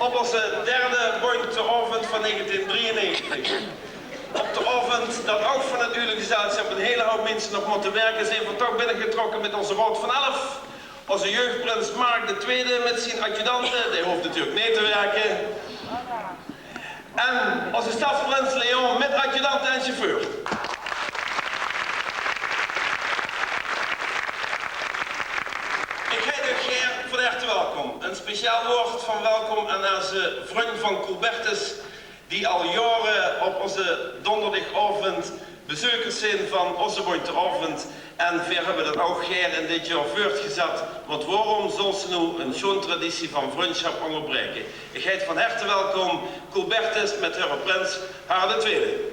op onze derde Bointeavond van 1993. Op de avond dat ook van het Uilengezelschap een hele hoop mensen nog moeten werken, zijn we toch binnengetrokken met onze Wout van Elf. Onze jeugdprins Mark II met zijn adjudanten, die hoeft natuurlijk mee te werken. En onze stadsprins Leon met adjudanten en chauffeur. Ik heet u Geer van harte welkom. Een speciaal woord van welkom aan onze vriend van Colbertus, die al jaren op onze donderdagavond bezoekers zijn van onze Bointeavond. En we hebben dat ook Geer in dit jaar voortgezet. Want waarom zal ze nu een zo'n traditie van vriendschap onderbreken? Ik heet van harte welkom Colbertus met haar prins Harald II.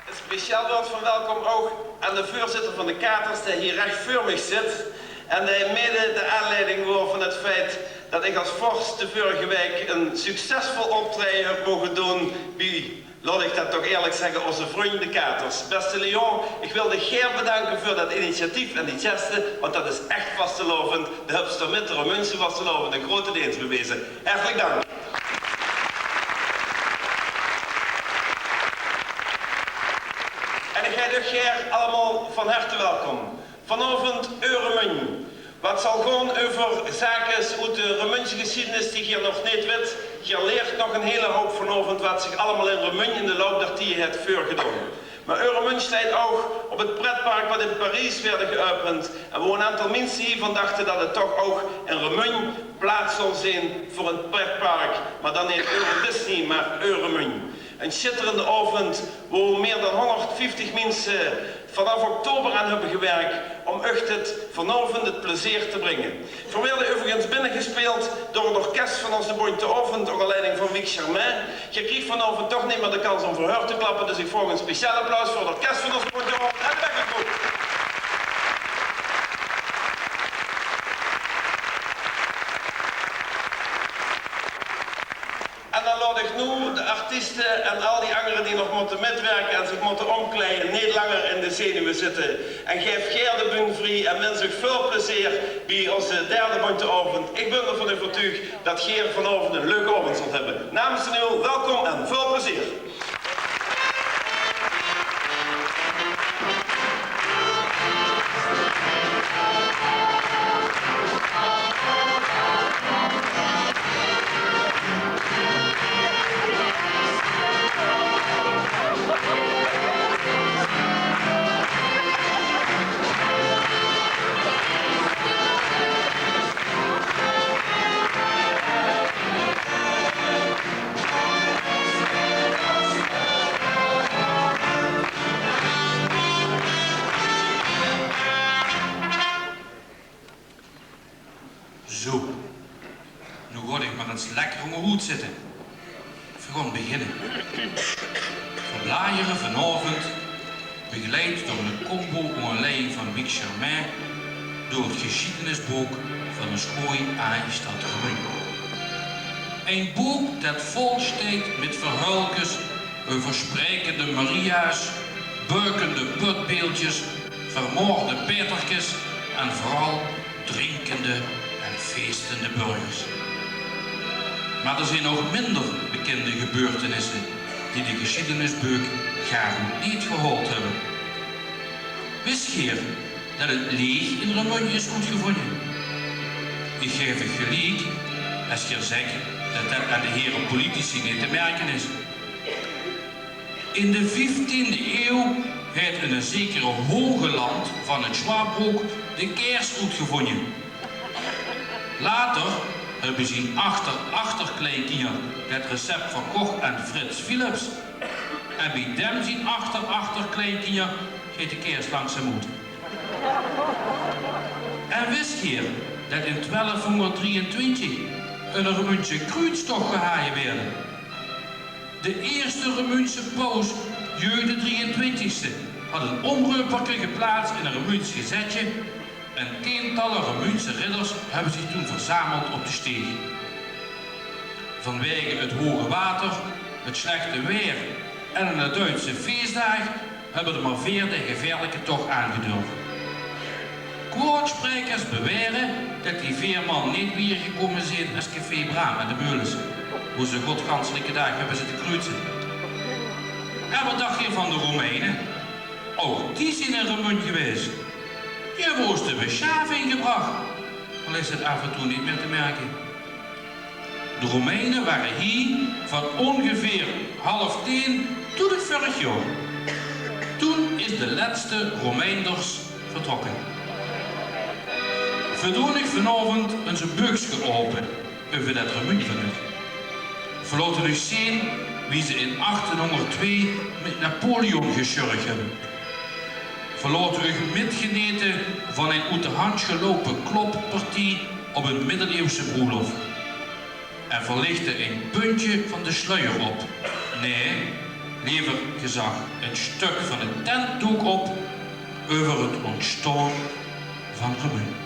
Een speciaal woord van welkom ook aan de voorzitter van de Katers, die hier recht voor mij zit. En die mede de aanleiding was van het feit dat ik als vorst de vorige week een succesvol optreden heb mogen doen bij, laat ik dat toch eerlijk zeggen, onze vrienden de Katers. Beste Leon, ik wil de Geer bedanken voor dat initiatief en die gesten, want dat is echt vastelovend. De hupster met de mensen vastelovend en grote dienst bewezen. Hartelijk dank. En ik heet u Geer allemaal van harte welkom. Vanavond Euremun. Wat zal gewoon over zaken uit de Remunse geschiedenis die je nog niet weet. Je leert nog een hele hoop vanavond wat zich allemaal in Remun in de loop der tijd heeft voorgedaan. Maar Euremun staat ook op het pretpark wat in Parijs werd geopend. En waar een aantal mensen hiervan dachten dat het toch ook in Remun plaats zal zijn voor een pretpark. Maar dan niet Euro Disney, maar Euremun. Een schitterende avond waar meer dan 150 mensen vanaf oktober aan hebben gewerkt om echt het vanavond het plezier te brengen. We werden overigens binnengespeeld door het orkest van onze Bointeavond onder leiding van Wiek Germain. Je kreeg vanavond toch niet meer de kans om voor haar te klappen, dus ik vraag een speciaal applaus voor het orkest van onze Bointeavond en Bekkengroep. En dan laat ik nu de artiesten en al die anderen die nog moeten metwerken en zich moeten omkleden, niet langer in de zenuwen zitten. En geef Geer de bühne vrij en wens u veel plezier bij onze derde Bointeavond. Ik ben ervan overtuigd dat Geer vanavond een leuke avond zal hebben. Namens u welkom en veel plezier. Zo, nu word ik maar eens lekker op mijn hoed zitten. We gaan beginnen. Van Laaieren vanavond, begeleid door een combo onder leiding van Wiek Germain, door het geschiedenisboek van een schooi Aanstad Remun. Een boek dat vol staat met verhaaltjes over sprekende Maria's, beukende putbeeldjes, vermoorde Petertjes en vooral drinkende en feestende burgers. Maar er zijn nog minder bekende gebeurtenissen die de geschiedenisboek graag niet gehoord hebben. Wist Geer dat het leeg in Remun is uitgevonden? Ik geef het gelijk als je zegt dat dat aan de heren politici niet te merken is. In de 15e eeuw heeft een zekere Hogeland van het Schwabroek de kers uitgevonden. Later hebben ze in achterkleinkinderen het recept verkocht aan Frits Philips. En bij dem zijn achterkleinkinderen gaat de kers langzaam uit. En wist je dat in 1223 een Remunse kruidstocht gehaaien werden? De eerste Remunse paus, Jeu de 23e, had een omreuperke geplaatst in een Remuns gezetje. En tientallen Remunse ridders hebben zich toen verzameld op de steeg. Vanwege het hoge water, het slechte weer en de Duitse feestdag hebben de maar 4 de gevaarlijke tocht aangedurfd. koortsprekers beweren dat die veerman niet weer gekomen zijn als Café Braam en de Meulens, hoe ze godganselijke dagen hebben zitten kruisen. En wat dacht je van de Romeinen? Ook die zijn in Remun geweest. Die hebben ons de beschaaf ingebracht, al is het af en toe niet meer te merken. De Romeinen waren hier van ongeveer 9:30 tot het vorig jaar. Toen is de laatste Romeinders vertrokken. Verdoen ik vanavond onze buks geopend over dat Remun van u. Verloten u zien wie ze in 1802 met Napoleon geschurkt hebben. Verloten u metgeneten van een uit de hand gelopen kloppartie op een middeleeuwse broelof. En verlichtte een puntje van de sluier op. Nee, liever gezag een stuk van het tentdoek op over het ontstaan van Remun.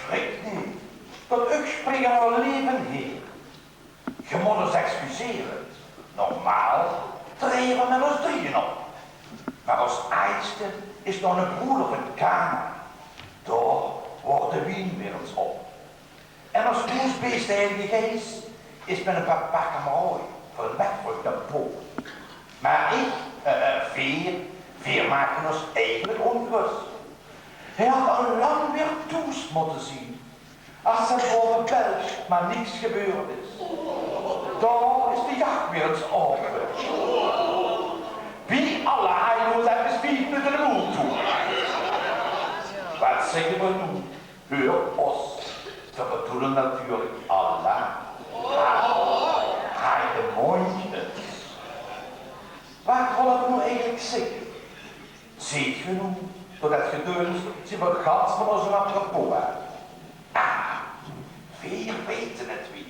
Schrik niet, dat ik spring al leven hier. Je moet ons excuseren. Normaal treden we met ons drieën op. Maar als eindste is nog een broer in de kamer. Daar wordt de wien weer eens op. En als moesbeest de Heilige Geest is met een paar pakken mooi voor een weg voor de poort. Maar ik, Veer maken ons eigenlijk ongerust. Hij had al lang weer toes moeten zien. Als er boven Belg maar niets gebeurd is. Daar is de jacht weer eens open. Wie alle heilloos hebben spiegel met de moed toe. Wat zeggen we nu? Heur ons. Ze bedoelen natuurlijk Allah. Hij de mondjes. Waar willen we nu eigenlijk zeggen? Ziet je nu, door dat gedeus, zien we gans van onze apropos uit. Veel weten het wie.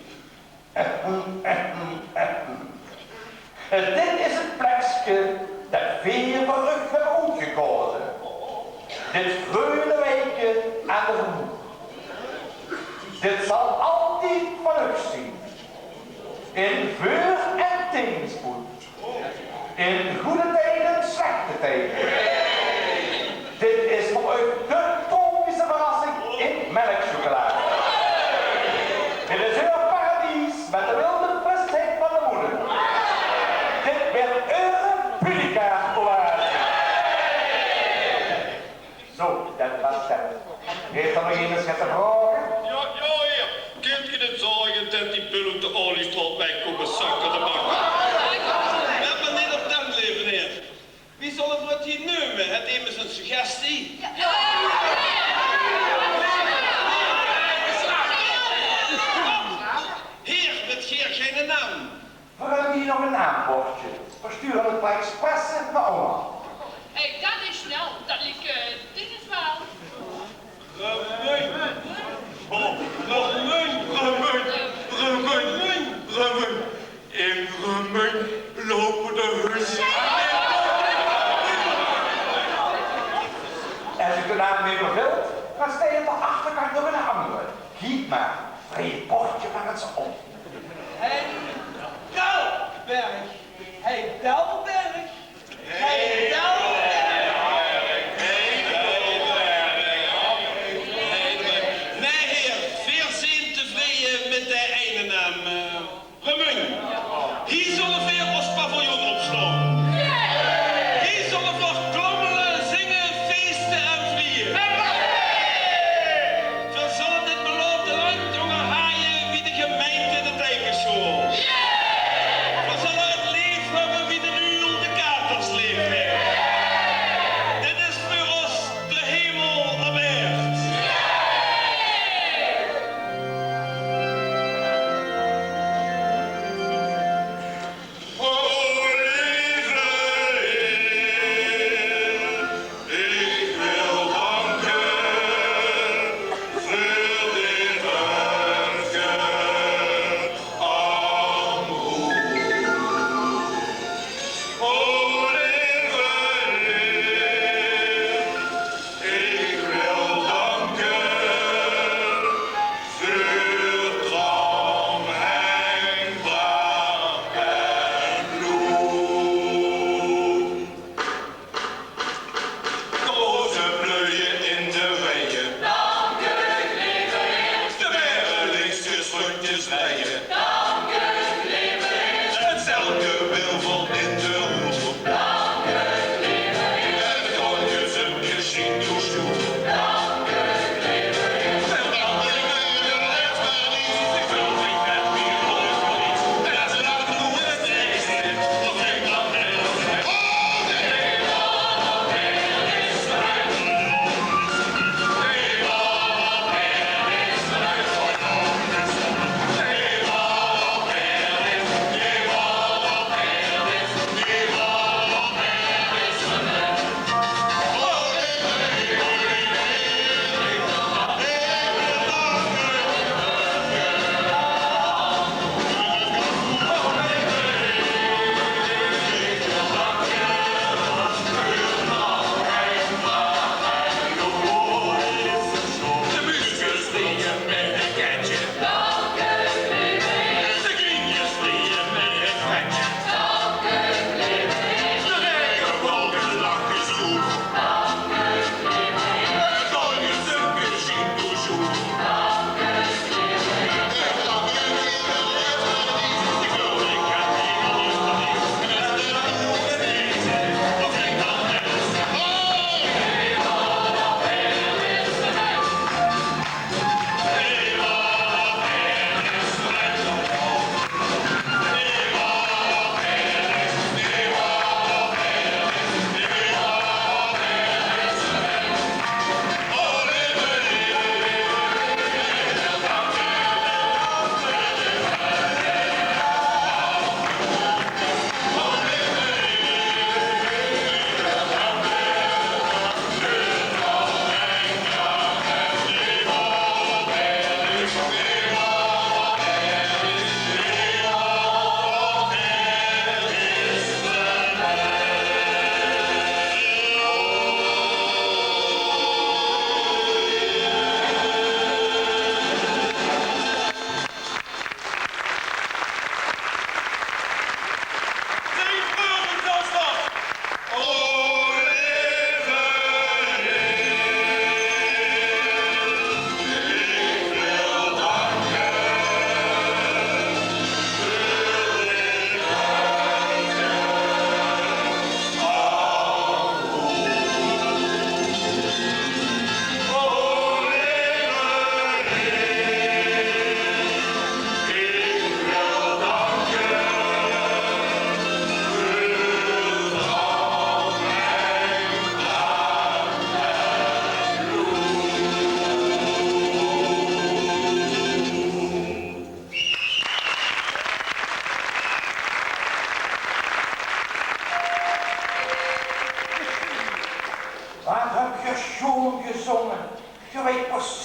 Dit is het plekje dat veel verrucht hebben uitgekozen. Dit vreugde wijken aan de roer. Dit zal altijd verrucht zien. In vuur en tegenspoed. In goede tijden, slechte tijden. Dit is voor u de tropische verrassing in melkchocolade. Dit is uw paradies met de wilde frisheid van de moeder. Dit werd uw pudica-oase. Zo, dat was dat. Heeft er nog iemand te vragen? Ja, heer. Kunt je het zorgen dat die pul op de oliestraat mij komen zakken te bakken? We hebben niet op dat leven, heer. Wie zal het wat hier nemen? Het immers een suggestie. Heer, met geer geen naam. We hebben hier nog een naambordje. We sturen het bij expres naar oma. Hé, dat is snel. Dat ik, dit is wel. Remun. Oh, Remun. In Remun lopen de hussen. En als ik de naam niet meer wilt, dan sta je aan de achterkant nog een andere. Giet maar, breng je bordje van het op. Hey, Dalberg. Hey, Dalberg. Hey, Dalberg. Nee, heer, veel zijn tevreden met de ene naam. Remun. Hier zullen veel ons paviljoen opslaan. Hier zullen we klommelen, zingen, feesten en vliegen. We zullen dit beloofde land onderhaaien wie de gemeente de tekenschool. We zullen het leven hebben wie de uur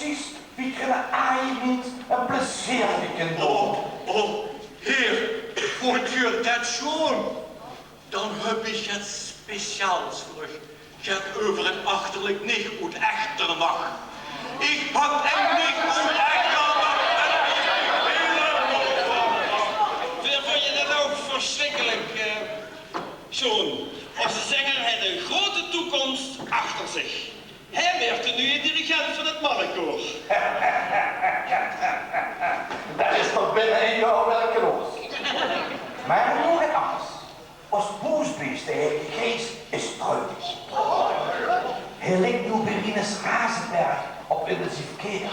precies wie je een aai niet een plezier kan doen. Oh, Heer, vond je dat schon? Dan heb ik het speciaals voor je. Gaat over een achterlijk niet uit Echternach. Ik pak echt niet uit Echternach. Vond je dat ook verschrikkelijk, Zoon? Als ze zeggen, hij heeft een grote toekomst achter zich. Hij werd de nieuwe dirigent van het mannenkoor. Dat is toch binnen in jou werkeloos. Maar nog het anders. Als boosbeest de hele geest is treurig. Hij ligt nu bij Rinus Razenberg op intensief keer.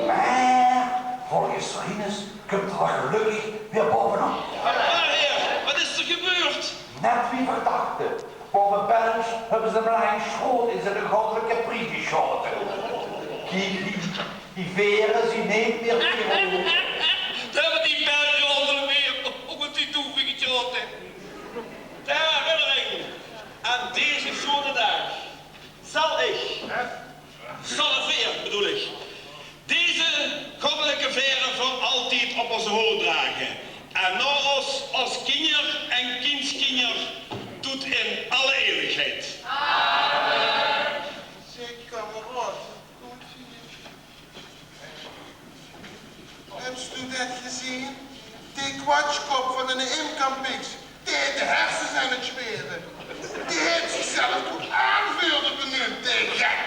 Maar volgens Rinus komt er gelukkig weer bovenop. Maar heer, wat is er gebeurd? Net wie verdachte. Boven Belgisch hebben ze hem een schoot in zijn goddelijke prix geschoten. Kijk, die veren zien niet meer veel. Daar hebben die Belgen onder weer op het toevoegetje geschoten. Ter herinnering aan deze zonnedag zal ik, salveer bedoel ik, deze goddelijke veren voor altijd op onze hoofd dragen. En nou als kinder en kindskinder doet in alle eeuwigheid. Zeg, kameraad, goed heb je dat gezien? Die kwatschkop van een imkampix, die heeft de hersens aan het smeren. Die heeft zichzelf goed aanvuurder benoemd, die gek.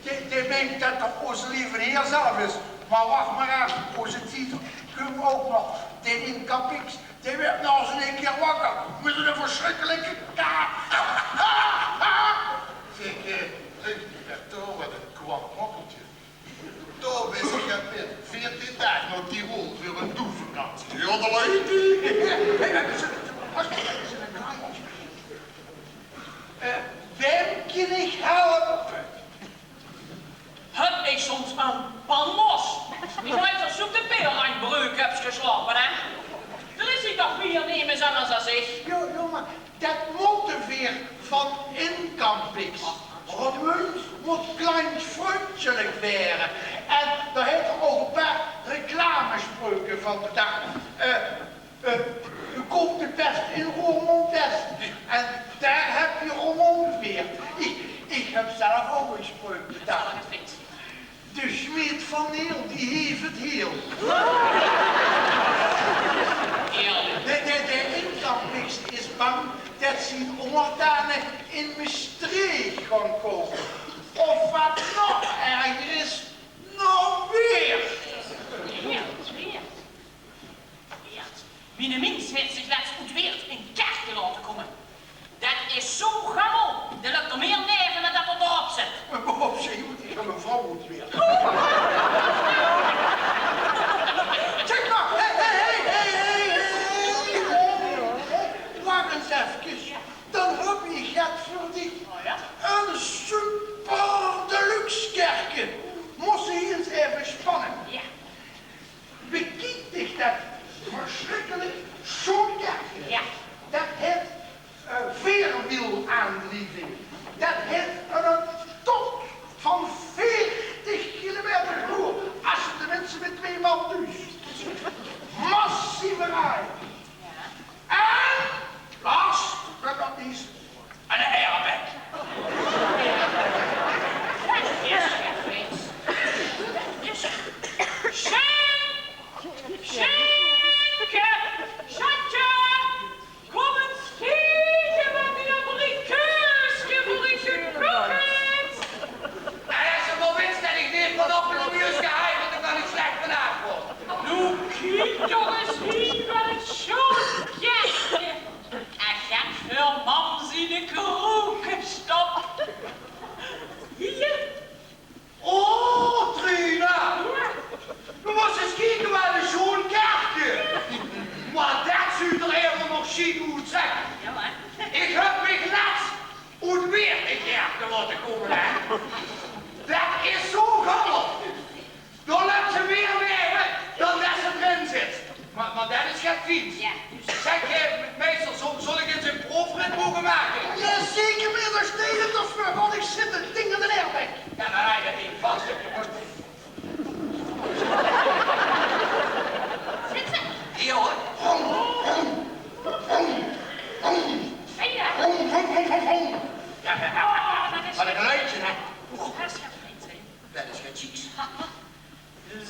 Je denkt dat dat onze lieve heer zelf is. Maar wacht maar aan, onze titel kunnen ook nog. Die imkampix, die werd nou eens in één keer wakker. Met een verschrikkelijke kaart. Zeg, toch wat een kwak mokkeltje. Toch wist ik het met 14 dagen naar Tirol voor een doevakantie. Ja, dat weet Wem kan ik helpen? Heb ik soms een pan los? Ik heb verzoekt de peel aan breuk heb geslapen, hè? Er is hij toch weer nemen anders als ik. Jongen, dat motiveer van inkampix. Remunt moet klein vriendelijk werden. En daar heeft er ook een paar reclamespreuken van bedacht. U komt de pest in Roermond-West. En daar heb je Roermond weer. Ik heb zelf ook een spreuk bedacht. De Schmied van Heel, die heeft het heel. De inkampix is bang dat ze in onderdanen in Maastricht gaan kopen. Of wat nog erger is, nog weer. Wie de mens heeft zich laatst goed weer in kerken laten komen. Dat is zo gammel. Er lukt er meer neven dan dat er erop zit. Op zich moet ik van mijn vrouw moet weer. Zeg maar, wacht eens even. Dan heb je het voor die een super deluxe kerken.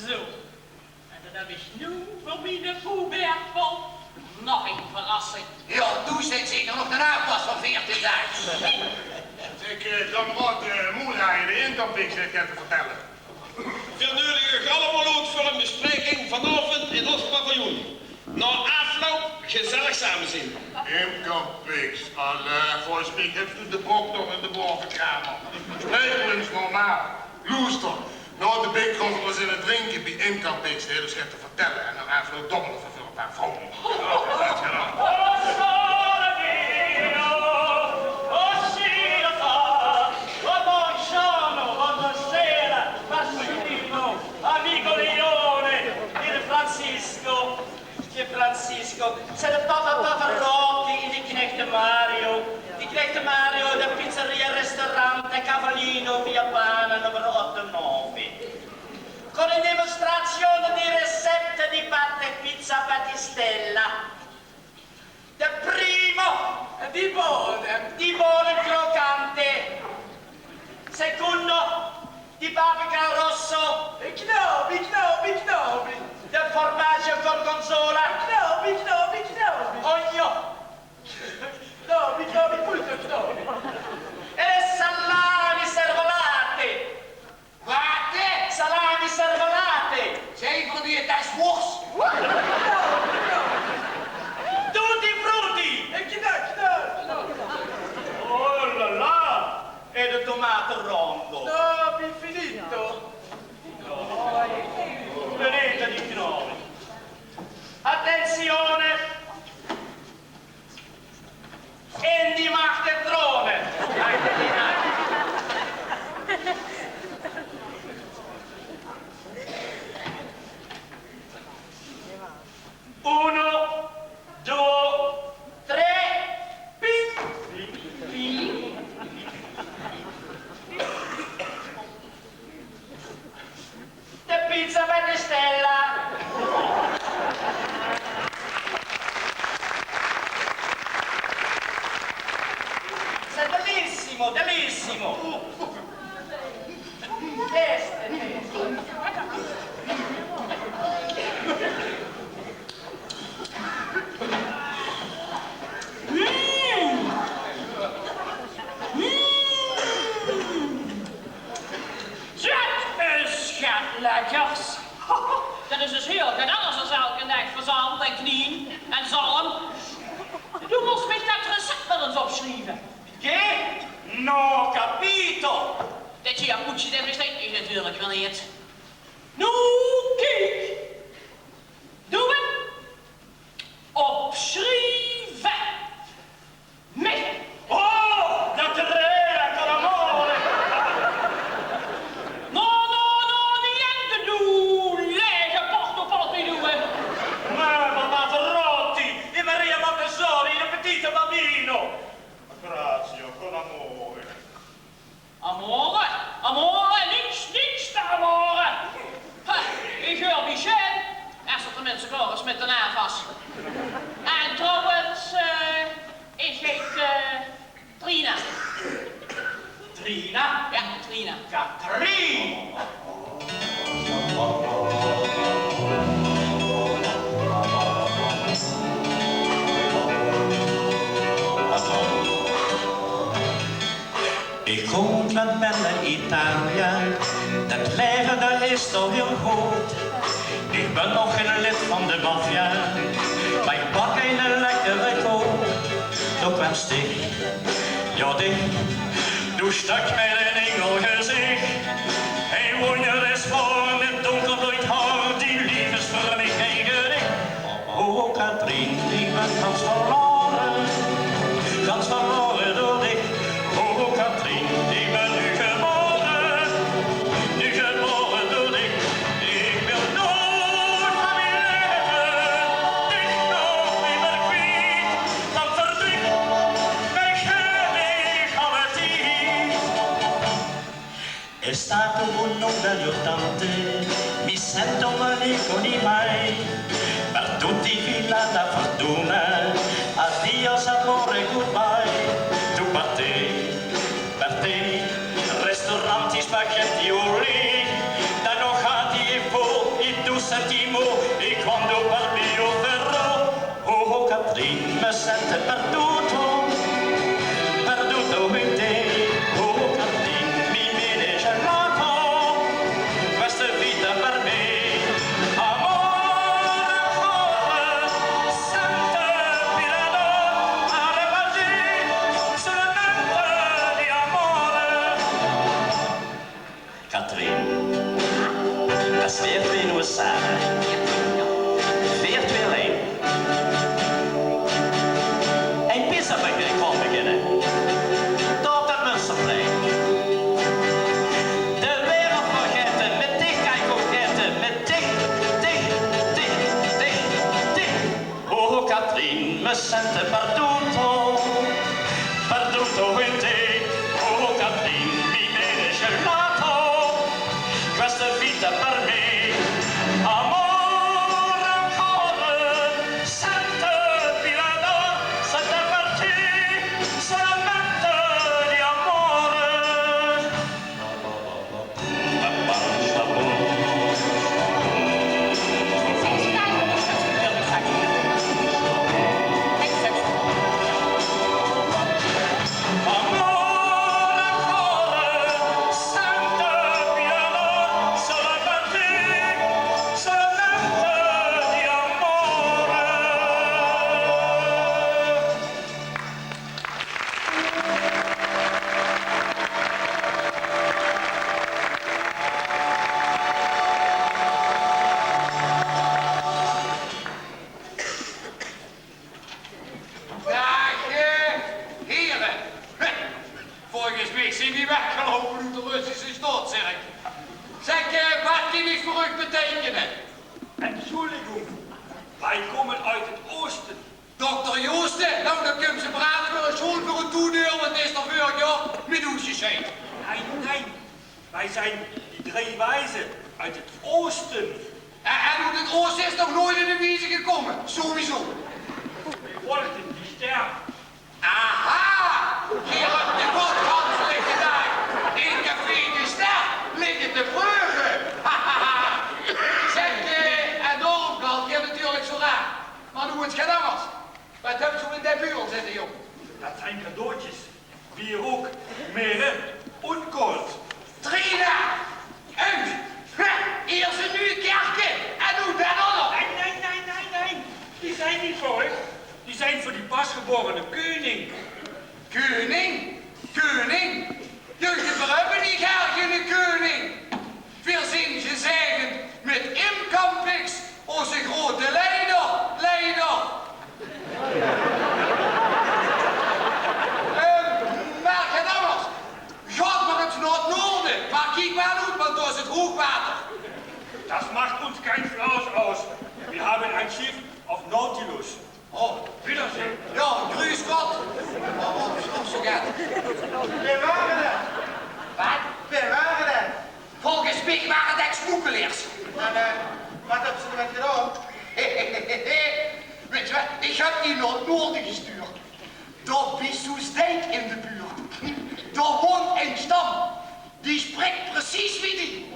Zo. En dan heb ik nu voor mij de Poebergpop nog een verrassing. Ja, toen zit zeker nog een aanpas van 14 jaar. Kamerad Moelij, de Incampix, heeft te vertellen. Vernodig allemaal uit voor een bespreking vanavond in ons paviljoen. Na afloop gezellig samen zien. Incampix, volgens mij heeft u de bok nog in de bovenkamer. Spreek eens normaal. Loester. Nou, de bikkoff was in het drinken bij Incampix, de hele schep te vertellen. En dan afloop dommelen voor een paar vrouwen. Francisco, sei de papa Rocky e di knechte Mario. Die knechte Mario, de pizzeria ristorante Cavallino via Pana numero 89. Con le dimostrazioni di ricette di pasta e pizza battistella. De primo, di buone croccante. Secondo, di paprika rosso. Knobi. De formaggio gorgonzola. Knobi. Olio. Knobi, molto knobi. E salami servolate. Wat? Salami servolate. Zeker die, dat is worst. Tutti frutti. Oh la la. E de tomate rondo. Finito. Venete di knobi. Attenzione! In die macht der Drohne! Uno, due, tre, ping! De pizza battistella! Sei bellissimo! Teste. Lekkers. Dat is dus heel geen anders dan elke dag verzameld en knien en zalm. Du moest mij dat recept wel eens opschrijven. Che? No capito! Dat je moet je dat besteed is natuurlijk wel niet. Nu, kijk. Doe het. Opschrijven. Met. Oh, dat rera con amore! No, niente doen. Lege portoporti doen. Ma Pavarotti e Maria Montessori, il petito bambino! Grazie, con amore. Amore, niks te amore. Ik hoor Michel. Eerst dat de mensen klaar is met de navas. En trouwens, ik heet Trina. Trina? Ja, Trina. Katrien! Ik kom met Belle Italia, dat leven dat is toch heel goed. Ik ben nog geen lid van de maffia, maar ik bak een lekkere koop. Toch wens ik, ja dich, du stak met een engelgezicht. Hij woont er is voor met donkerbloed haar, die lief is voor mij geen gericht. Oh Katrien, ik ben gans verloren door dich. Oh Katrien, ik ben nu geboren door dich. Ik wil nooit van mijn leven dich nog niet meer kwijt. Van verdriet ben ik heilig aan het diep. Katrien, me sente perduto in te. Oh Katrien, mi viene gelato, questa vita per me. Amore, sente pirado, alle magie, solamente di amore. Katrien, das weer we nu samen. Weer twee alleen. Een pizzabakker kon beginnen. Tot het Munsterplein. De wereld vergeten, met dich kan ik ook eten. Met dich. Oh Katrien, me sente perduto in te. Oh Katrien, mi viene gelato, questa vita per me. Amore ancora, sente pirado, sente per te, solamente di amore. Amore ancora, sente pirado, solo per te, solamente di amore. Dag, heren. Volgens mij zijn die weggelopen uit de Russische staatskerk. Zeg, wat kan ik voor u betekenen? Entschuldigung, wij komen uit het oosten. Dokter Joosten, nou dan komt ze braaf voor een school voor een toedeur, want het is nog vorig jaar met oesjes zijn. Nee, wij zijn die drie wijzen uit het oosten. En uit het oosten is nog nooit in de wieze gekomen, sowieso. We volgden die ster. Aha! Gerard de Godhans liggen daar. In café de Ster liggen de bruggen. Zeg, en daarom kan je natuurlijk zo raar. Maar hoe het gaat anders. Wat hebben ze in de buurt zitten, joh? Dat zijn cadeautjes. Bier ook, meren en koord. Trina! Uit! Eerst een nieuwe kerken en doe dat allemaal. Nee. Die zijn niet voor u. Die zijn voor die pasgeborene koning. Koning? Koning? Jullie hebben niet graag een koning. Veel zin ze zeggen met Imcampix, onze grote leider. Maar gaat anders. Gaat maar eens naar het noorden. Maar kijk maar uit, want daar is het hoogwater. Das macht uns kein Flaus aus. Wir haben ein Schiff auf Nautilus. Oh, Wiedersehen. ja, grüß Gott. Oh, zo gaat het. We waren er. Wat? We waren er. Volgens mij waren het smoekelaars. En wat hebben ze ermee gedaan? Weet je wat, ik heb die naar het noorden gestuurd. Daar is Soesdijk in de buurt. Daar woont een stam. Die spreekt precies wie die.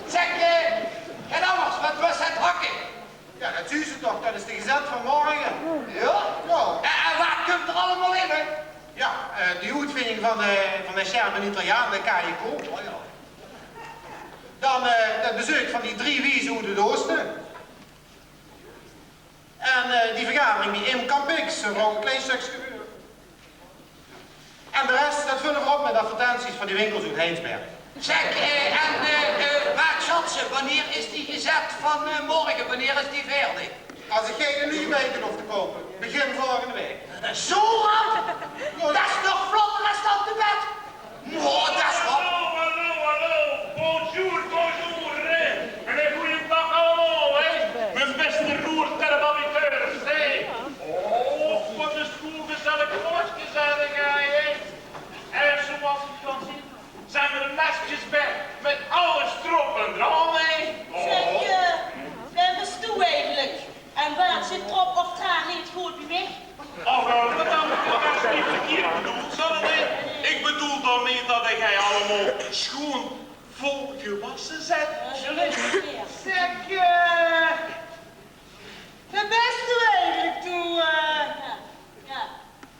Zeg, en anders, wat was het hakken? Ja, dat zie ze toch. Dat is de gezet van morgen. Ja? Ja. En wat komt er allemaal in, hè? Ja, de uitvinding van de Schermen Italiaan, de Kajeko. Oh, ja. Dan het bezoek van die drie wiezen uit het oosten. En die vergadering die Imcampix, voor een klein stukje gebeuren. En de rest, dat vullen we op met advertenties van die winkels uit Heinsberg. Zeg, waar zat ze? Wanneer is die gezet van morgen? Wanneer is die verder? Als ik geen nieuwe weken hoef te kopen, begin volgende week. Zo lang? Dat is nog vlotter dan de bed. Oh, dat is wat. Hallo. Bonjour. En een goede dag allemaal, hè. Mijn beste roerterbamiteurs, hè. Oh, wat een schoolgezellig woordje, zei jij, hè. En zoals je kan zien, zijn er nestjes bij met alle stroppen eraan, hè. Zeg, waar bist du eigenlijk? En waar zit erop of traag niet goed bij mij? Oh, dat is niet verkeerd bedoeld, Sanne. Ik bedoel daarmee dat jij allemaal schoon vol gewassen bent. Gelukkig. Zeg, de beste eigenlijk toe, ja.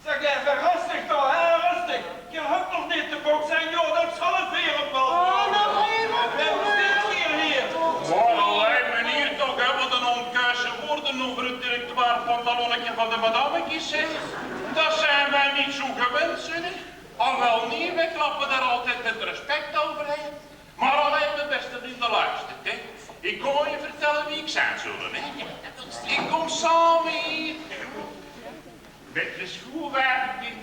Zeg even rustig toch, hè, rustig. Je hebt nog niet te boek zijn, joh, dat zal het weer op wel. Oh, nog even hier. Maar alleen meneer toch, hè, wat een onkuise woorden over het directoire pantalonnetje van de madammetjes, hè. Dat zijn wij niet zo gewend, zeg. Al wel niet, wij klappen daar altijd met respect overheen. Maar alleen mijn beste vrienden luistert, hè. Ik kon je vertellen wie ik zijn zullen, hè. Ik kom samen hier met de schoolwerking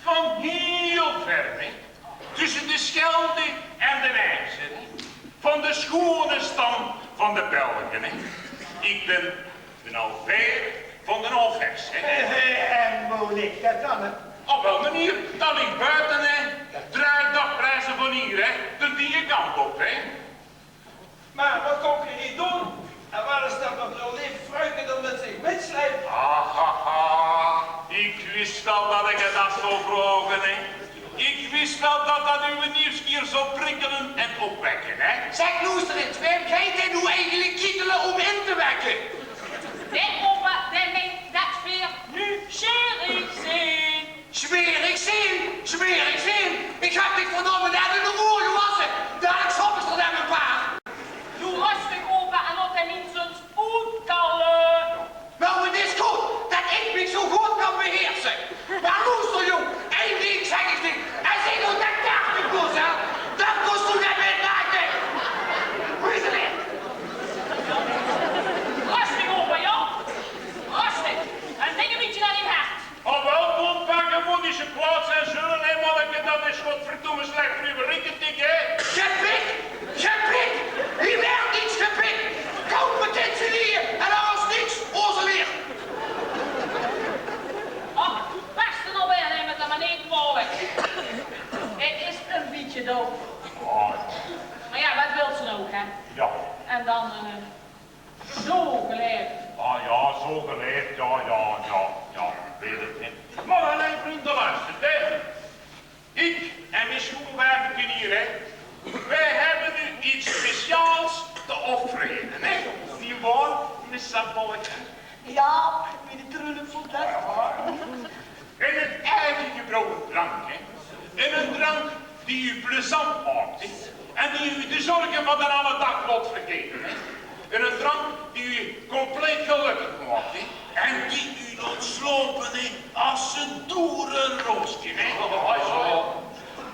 van heel ver, hè. Tussen de Schelde en de IJzer, hè. Van de schone stam van de Belgen, hè. Ik ben Alveer van de Alvers, hè. En hoe ligt dat dan, hè? Oh, wel meneer, dat ligt buiten, hè. 3 dagreizen van hier, hè. De die kant op, hè. Maar wat kom je hier doen? En waar is dat nog een lief fruitje dat met zich mitslijpt? Ahaha, ik wist wel dat ik het dat zou vragen, hè. Ik wist wel dat dat uw nieuwsgier zou prikkelen en opwekken, hè. Zeg, Loesterit, waarom ga je nu eigenlijk kietelen om in te wekken? Nee, opa, nee, dat weer nu smerig zijn. Smerig zien. Ik had dit verdomme net in de roer gewassen. Daar had ik soms er dan een paar. Doe rustig, opa, en laat hij minstens uitkallen. Nou, het is goed dat ik me zo goed kan beheersen. Maar Loester, jong, 1 week zeg ik niet. En zie je dat 30 kost, hè? Dat kost toen net weer naakt. Hoe is het in? Rustig, opa, ja? Rustig. En denk een beetje naar die hart. Oh, wel, pakken moet die zijn plaats en zullen, hè, manneke, dat is godverdomme slecht voor uw rikketik, hè. Gepikt! Hier werd niets gepikt! Competitie hier en er was niks onze leer! Ach, pas er nou bij met de manier voor weg. Het is een beetje doof. Maar ja, wat wil ze ook, hè? Ja. En dan, zo geleerd. Ah ja, zo geleerd, ja, weet het niet. Maar alleen vrienden, luistert, hè. Ik en mijn schoolwerken hier, hè. Wij hebben nu iets speciaals te offeren, hè. Die waar, Miss Sabolleke? Ja, met de trullen van dat. En een eigen gebrouwen drank, hè. En een drank die u plezant maakt, hè. En die u de zorgen van de alle dag laat vergeten, hè. En een drank die u compleet gelukkig maakt, hè. En die u laat slopen, hè, als een doerenroosje, hè.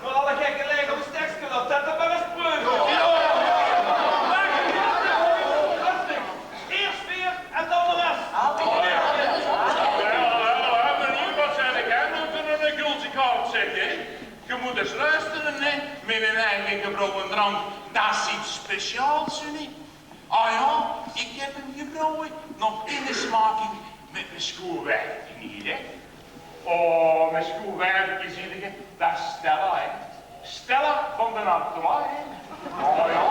Maar alle gekke leggen op steksten, dat er maar eens preuven. Rustig. Eerst weer en dan de rest. Meneer, wat zei ik, hè? Nu kunnen we een gulzig hart zeggen, hè. Je moet eens luisteren, hè. Met een eigen gebrouwen drank, dat is iets speciaals, hè. Ah ja, ik heb hem gebrouwen, nog in de smaking met mijn schoolwerking hier, hè. Oh, mijn schoolwerking, zie je, dat is Stella, hè. Stella van de Artois, hè. Oh ja,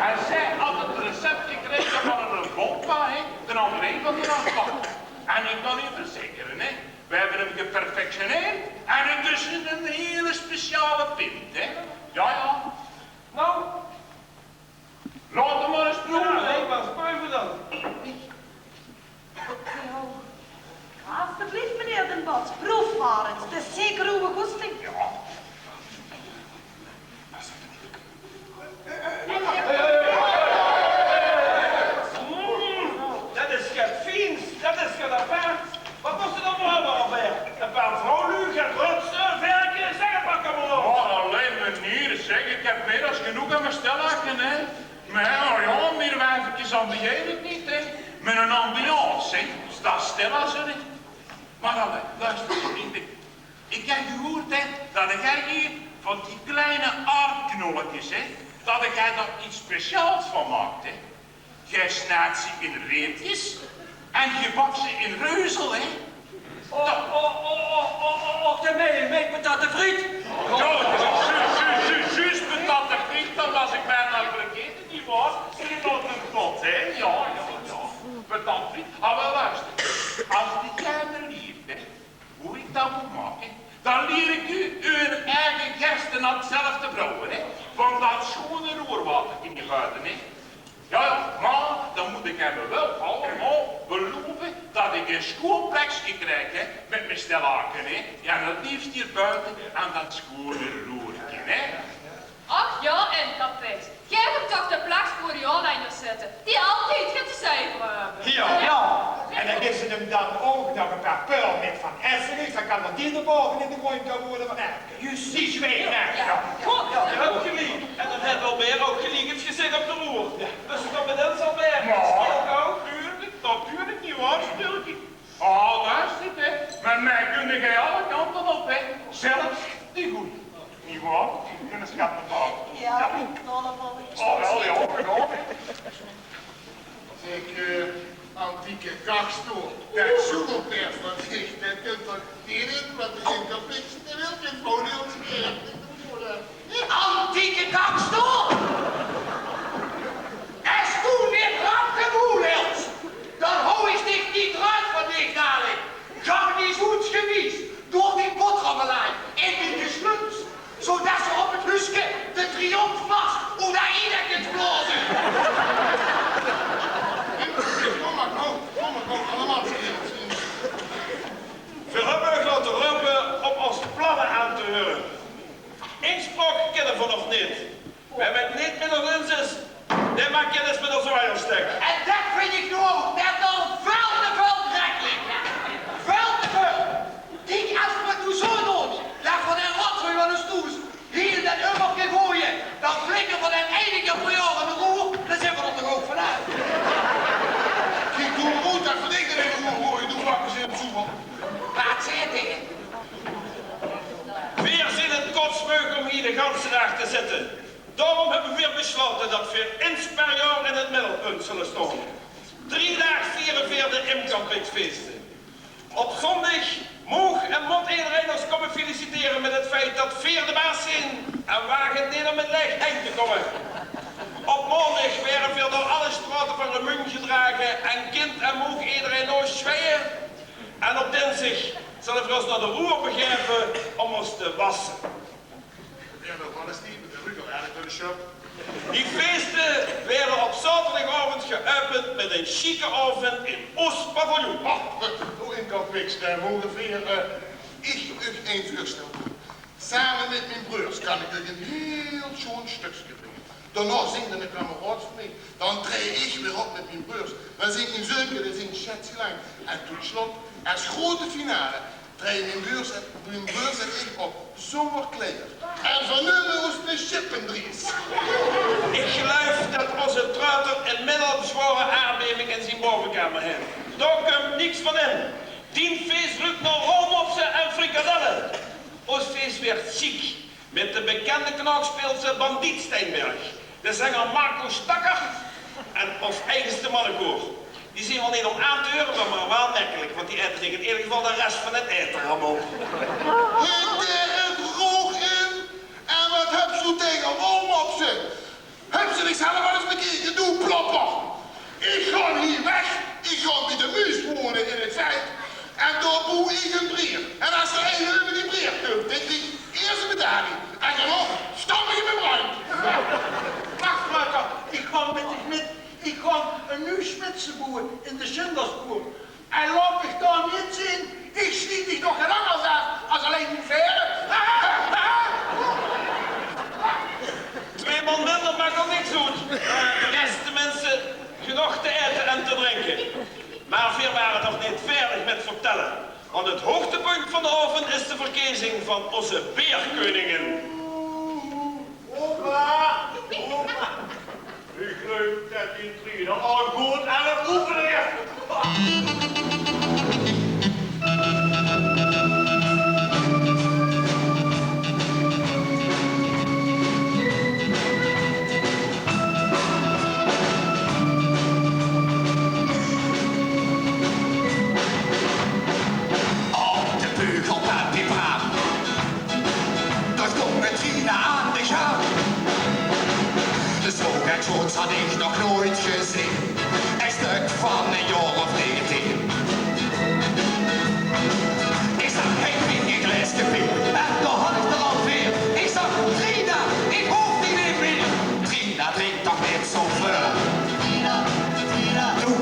en zij had het recept gekregen van een vodka, hè. De André van de Artois. En ik kan u verzekeren, hè. We hebben hem geperfectioneerd en intussen een hele speciale pint, hè. Ja. Nou, Laat hem maar eens proeven. ja, nee, maar spuiven dan. Alsjeblieft, meneer Den Bos, proef maar eens. Het is zeker uw goesting. Ja. Dat is geen fiens, dat is geen apart. Wat moest er dan voor hebben alweer? Een paar vrouwen, geen rotsen, werken, zeg het maar, kom maar op. Oh, alleen meneer, zeg, ik heb meer dan genoeg aan mijn stellaken, hè. Maar ja, meer wijvertjes ambieer ik niet, hè. Met een ambiance, hè. Dat stellen ze niet. Maar alleen, luister, vrienden. Ik heb gehoord, hè, dat jij hier van die kleine aardknolletjes, hè, dat jij daar iets speciaals van maakt, hè. Jij snijdt ze in reepjes en je bakt ze in reuzel, hè. De mee met dat de friet. Juist met dat de friet, dan was ik bijna vergeten, die was. Zit op een pot, hè. Ja. Met dat friet. Ah, wel luister. Als die jij me leert, hè, hoe ik dat moet maken, dan leer ik u uw eigen gerstenat zelf te brouwen, hè. Van dat schone roerwater in je buiten, hè. Ja, maar kan me wel allemaal beloven dat ik een schoolplekje krijg, hè, met mijn stellaken, hè. Ja, en het liefst hier buiten aan dat schone roertje, hè. Ach ja, en kapet. Jij moet toch de plak voor die aanleiders zetten, die altijd gaat te cijferen hebben. Ja. En dan is het hem dan ook nog een paar pul met van Essen is, dan kan dat die de boven in de ruimte worden van Erken. Justitie weet ja. Goed, je hebt gelijk. En dan hebben we alweer ook gelijk gezegd op de roer. Dus kom met ons alweer. Stilkou, natuurlijk niet waar, natuurlijk. Oh, daar zit, hè. Met mij kun jij alle kanten op, hè. Zelfs die goed. Niet waar? Die kunnen schatten bouwen. Ja, knollenbollen. Oh, wel, ja, hoor. Ik, antieke gaststoel. Dat zoekelpers wat ik, dat kunt toch niet in, want de Incampix, die wil geen podium spelen. Antieke kakstoel! Als du niet raakt de moe wilt, dan hou ik dich niet eruit van dich dadelijk. Ga niet goed gewies door die boterhammelij in die gesluts, zodat ze op het huske de triomfmars hoe daar ieder kunt blazen. Kom maar, allemaal We hebben laten roepen op onze plannen aan te horen. Inspraak kennen we nog niet. We hebben het niet met ons inzis. Nee, maar kennis met ons wijelstek. En dat vind ik nu ook net al veel te veel drekkelijk. Veel te veel. Die als we het nu zo doen, dat we den rotzooi van de stoes hier in dat ummerke gooien, dan flikken we den enige per jaar in de roer, dan zijn we er toch ook vanuit. Kijk, doe goed, dat verdient er even nog mooi. Doe wakker ze in het zoeken. Wat zeg je? Weer zien het kotsmeug om hier de ganse dag te zitten. Daarom hebben we weer besloten dat we eens per jaar in het middelpunt zullen staan. 3 dagen vieren we de Imcampixfeesten. Op zondag mocht en moet iedereen ons komen feliciteren met het feit dat we de baas zijn en wagen niet om het leg heen te komen. Op maandag werden we door alle straten van de munt gedragen en kind en moeg iedereen nog zweeën. En op dinsdag zullen we ons naar de roer begeven om ons te wassen. Ja, nog wel eens niet, maar dat lukt al eigenlijk door de shop. Die feesten werden op zaterdagavond geopend met een chique avond in Oostpaviljoen. Hoe Incampix, daar mogen we ik een voorstel. Samen met mijn broers kan ik een heel schoon stukje brengen. Daarna zingt een kameraad van mij. Dan treed ik weer op met mijn broers. Dan zingt mijn zeuntje, dan zingt Schätzelein. En tot slot, als grote finale, treed mijn broers en ik op zomerkleder. En van nu moest de Chippendries. Ik geloof dat onze trouwter een middelbezware aardbeving in zijn bovenkamer heeft. Daar komt niks van in. Die feest ruikt naar roomopsen en frikadellen. Ons feest werd ziek met de bekende knakspeelse Bandiet Steinberg, de zanger Marco Stakker en ons eigenste mannenkoor. Die zijn wel niet om aan te horen, maar wel merkelijk, want die eten zich in ieder geval de rest van het eten allemaal. Ik het roog in en wat heb je tegen roomopsen? Heb ze niks helemaal eens bekeken, doe plopper. Ik ga hier weg, ik ga met de muis wonen in het veld. En daar boe ik een brief. En als er een over die brief komt, dan krijg ik eerst een medaille. En dan nog, stam ik in mijn bruin. Wacht, Marco, ik ga een nieuw spitsenboer in de Zindersboer. En laat ik daar niet zien, ik schiet dich nog geen anders af als alleen die veren. 2 man minder maakt ook niks goed. De rest de mensen genoeg te eten en te drinken. Maar we waren nog niet verder met vertellen. Want het hoogtepunt van de avond is de verkiezing van onze beerkoningin. Opa! Ik geloof dat die vrienden al goed aan het oefenen is. Zoiets had ik nog nooit gezien. Een stuk van een jaar of 19. Ik zag geen vinger glasgeveer en daar had ik er alweer. Ik zag Trina, ik hoef niet meer. Trina drinkt toch niet zoveel. Trina, doe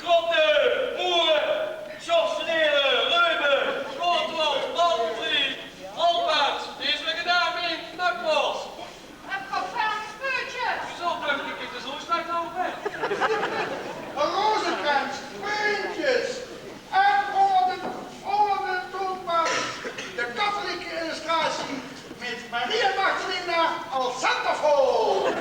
Schotten, Moeren, Schorseneren, Reuben, Schootwald, Malmvliet, Alpaard. Die is weer gedaan, Mien, knakbos. Heb ik al vaak speurtjes? Zo terug, ik de zo slecht over. Een rozenkrans, puntjes. En onder de toonbank de katholieke illustratie met Maria Magdalena als centerfold.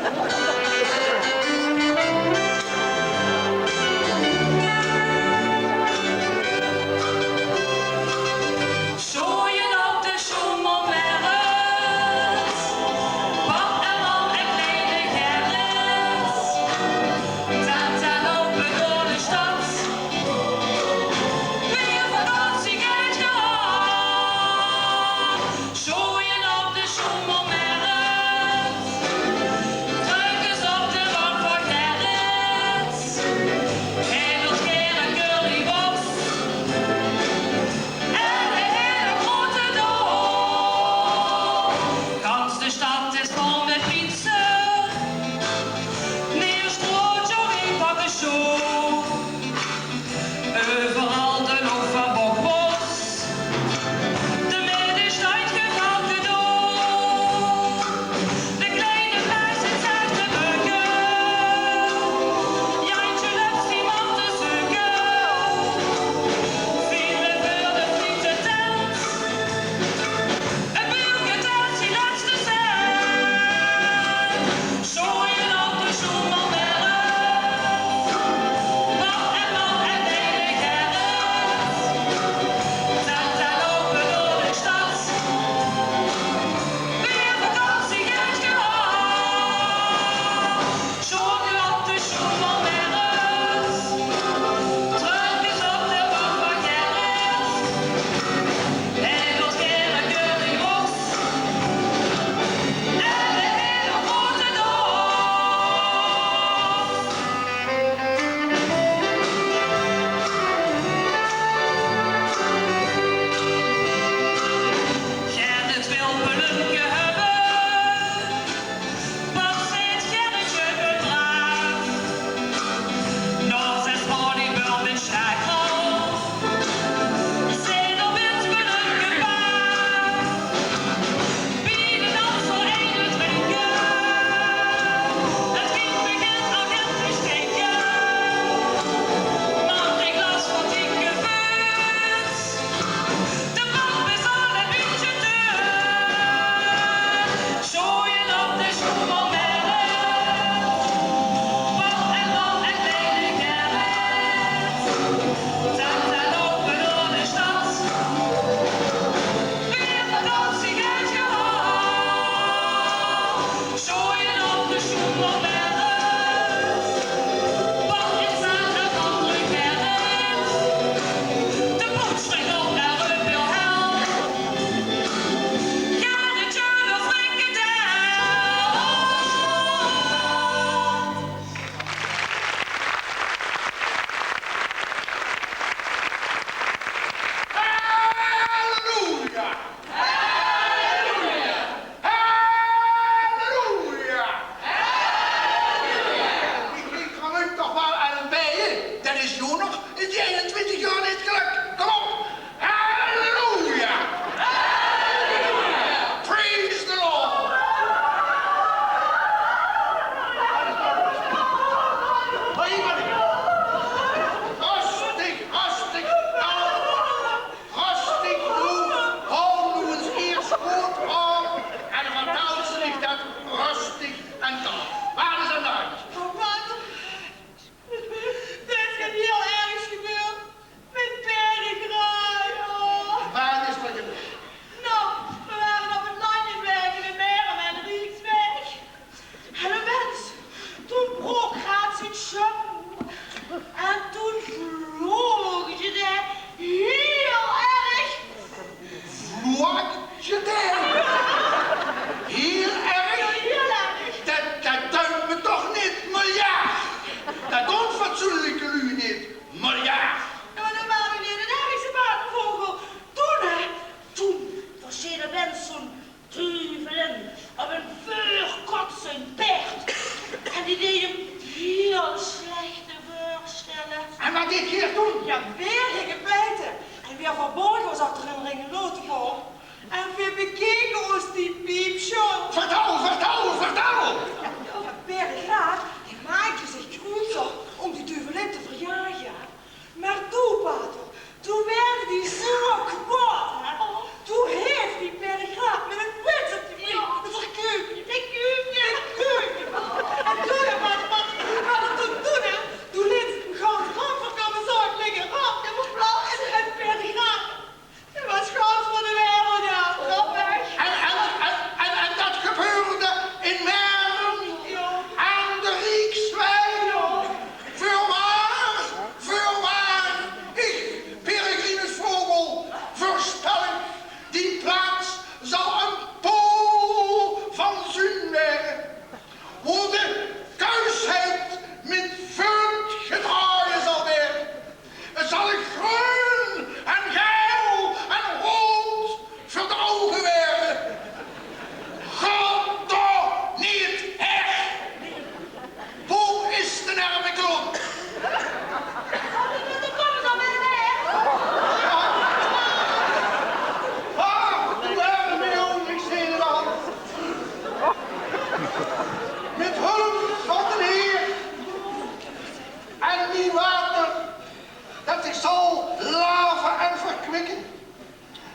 kwikken.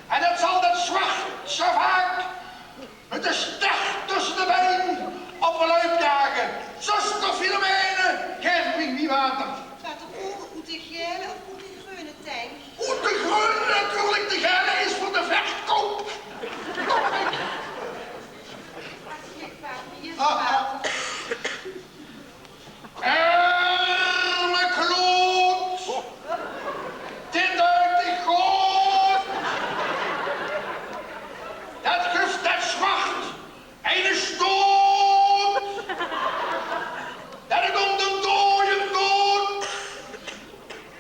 En dat zal dat zwarte vaak met de steg tussen de benen op een uitjagen. Zuster Filomene, geef me wie water. Gaat de ogen uit de gele of uit de groene tank? Uit de groene natuurlijk, de gele is voor de verkoop. Arme kloot! Dit uit de goot! Dat geeft dat zwart een stoot! Dat ik om de dode dood!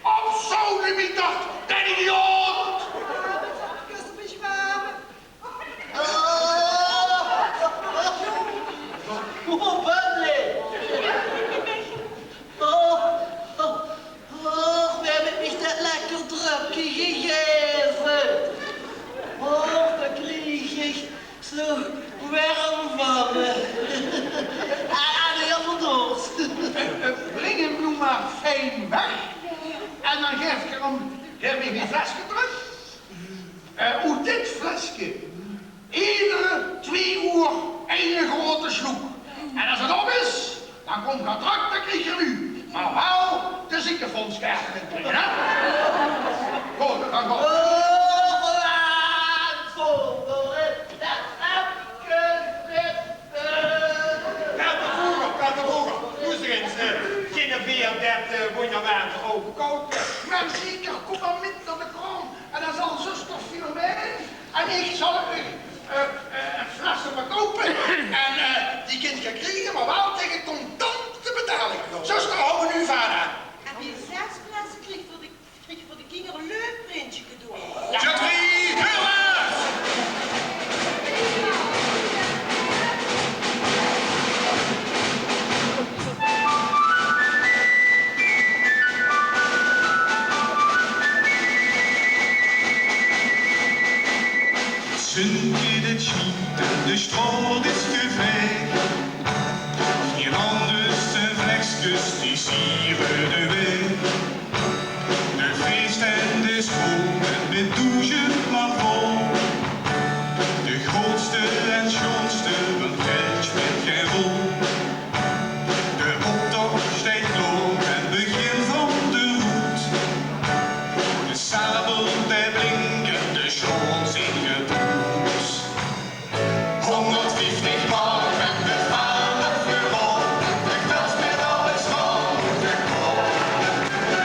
Op zo'n middag, dat idioot! Kussen beschwamen. Oh, Bradley! Oh, we hebben echt dat lekker drupje gegeven. Oh, daar kreeg ik zo warm van. En heel veel dorst. Breng hem nu maar fijn weg. En dan geef ik hem weer flesje terug. Uit dit flesje. Iedere 2 uur één grote sloep. En als het op is, dan komt het terug, dan krijg je nu. Maar wel de ziekenfonds krijgen hè? Goed, dan komt. Maar zeker, kom maar met naar de kroon. En dan zal zuster Filomene en ik zal een flessen verkopen. En die kind gaan krijgen, maar wel tegen contante betaling. Zuster, hou me nu vader. Heb je 6 flessen krijg voor de kinderen een leuk printje cadeau. Jatrie, Hurlaas! Zund in het schiet en de stroom is gevleid. Hier anders en vlekskes die sieren de weg. De feest en de school en met douche maar vol. De grootste en schoonste, want geld speelt geen rol. De optocht steekt loop en begin van de route. De sabel bij blinken, de schons in geboet. 150 man met de vader verrol. De klas met alles van de kop.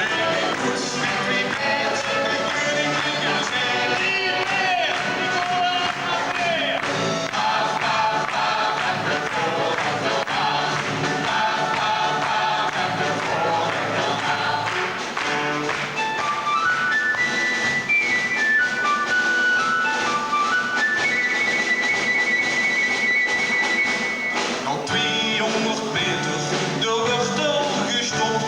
En ik moest met wie met de koning in je zee. Hier meer, ik hoor het nog meer. Af, af, af, en de volgende dag. Af, af, af, en de volgende dag. Nog 200 meter, de wortel gestopt.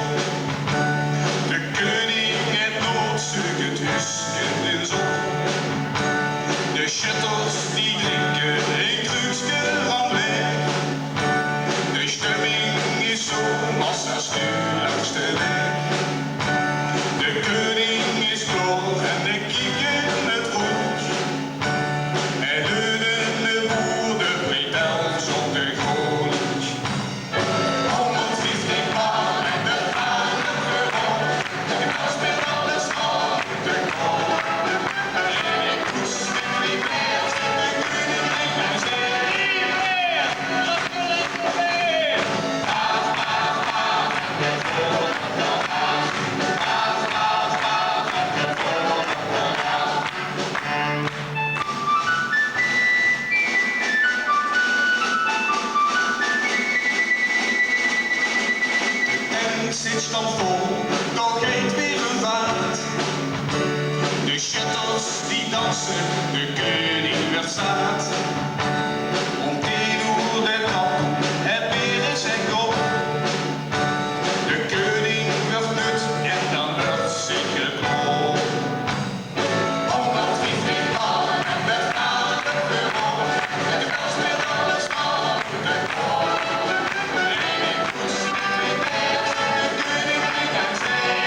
De koning het noodstuk, het husken is op. De shuttles die drinken, een drukske van weg. De stemming is zo massastuurlijks de weg. De koning is klaar en de kieken het rood. En leunen de boer de bretels op de grond. 150 man en de vader verrol. De kast met alles van de kop. En ik moest met wie met de koning in mijn zee. Hier meer, dat wil ik nog meer. Af, af, af, en de volgende dag. Af, af, af, en de volgende dag. En zit stampvol, nog geen weer een vaart. De shuttles die dansen, de koning werd zaad. Om 10 uur de kant, het weer is zijn kop. De koning werd nut en dan werd zich geklopt. 150 man en de vader verrol. En de kast met alles van de kop. En ik moest met wie met de koning in mijn zee.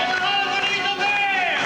En de halve niet nog meer.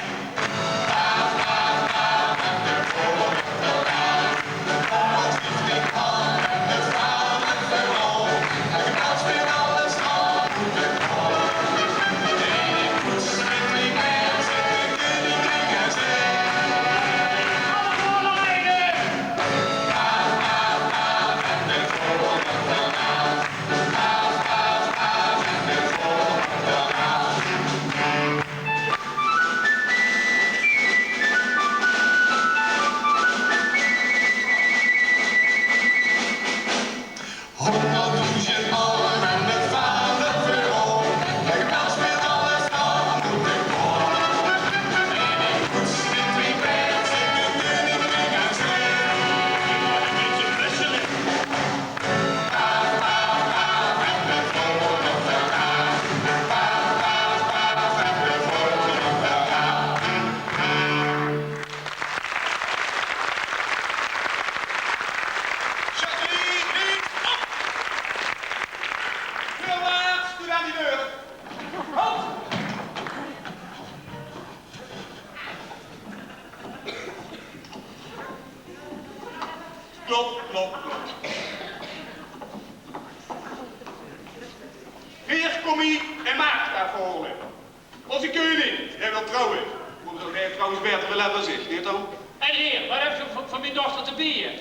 Klopt. Hier kom ik en maak daarvoor. Onze koning, hij wil trouwen. Moet ook hij trouwens beter willen hebben zich, niet dan? En heer, wat heb je van mijn dochter te bieden?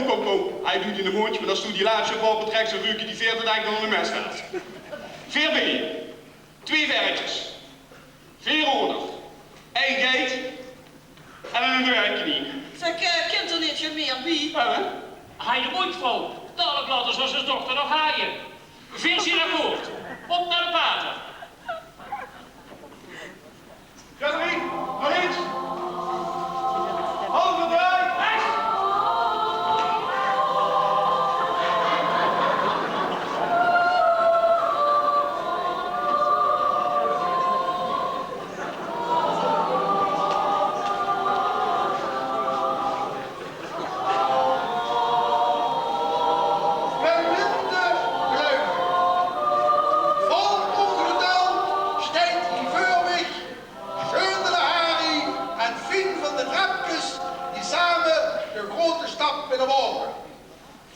Kom. Hij doet in een mondje, maar dan stoet die laatste op het trek zo ruikt die 40 denk dan in de mes gaat. 4 bijen, 2 verretjes, 4 oorlog, 1 geit en een dwergknie. Zeg, kent er niet je meer bij? Hij de mondvrouw. Dadelijk laten zoals zijn dochter nog haaien. Visie akkoord. Op naar de pater. Catherine, nog eens. Halve draai.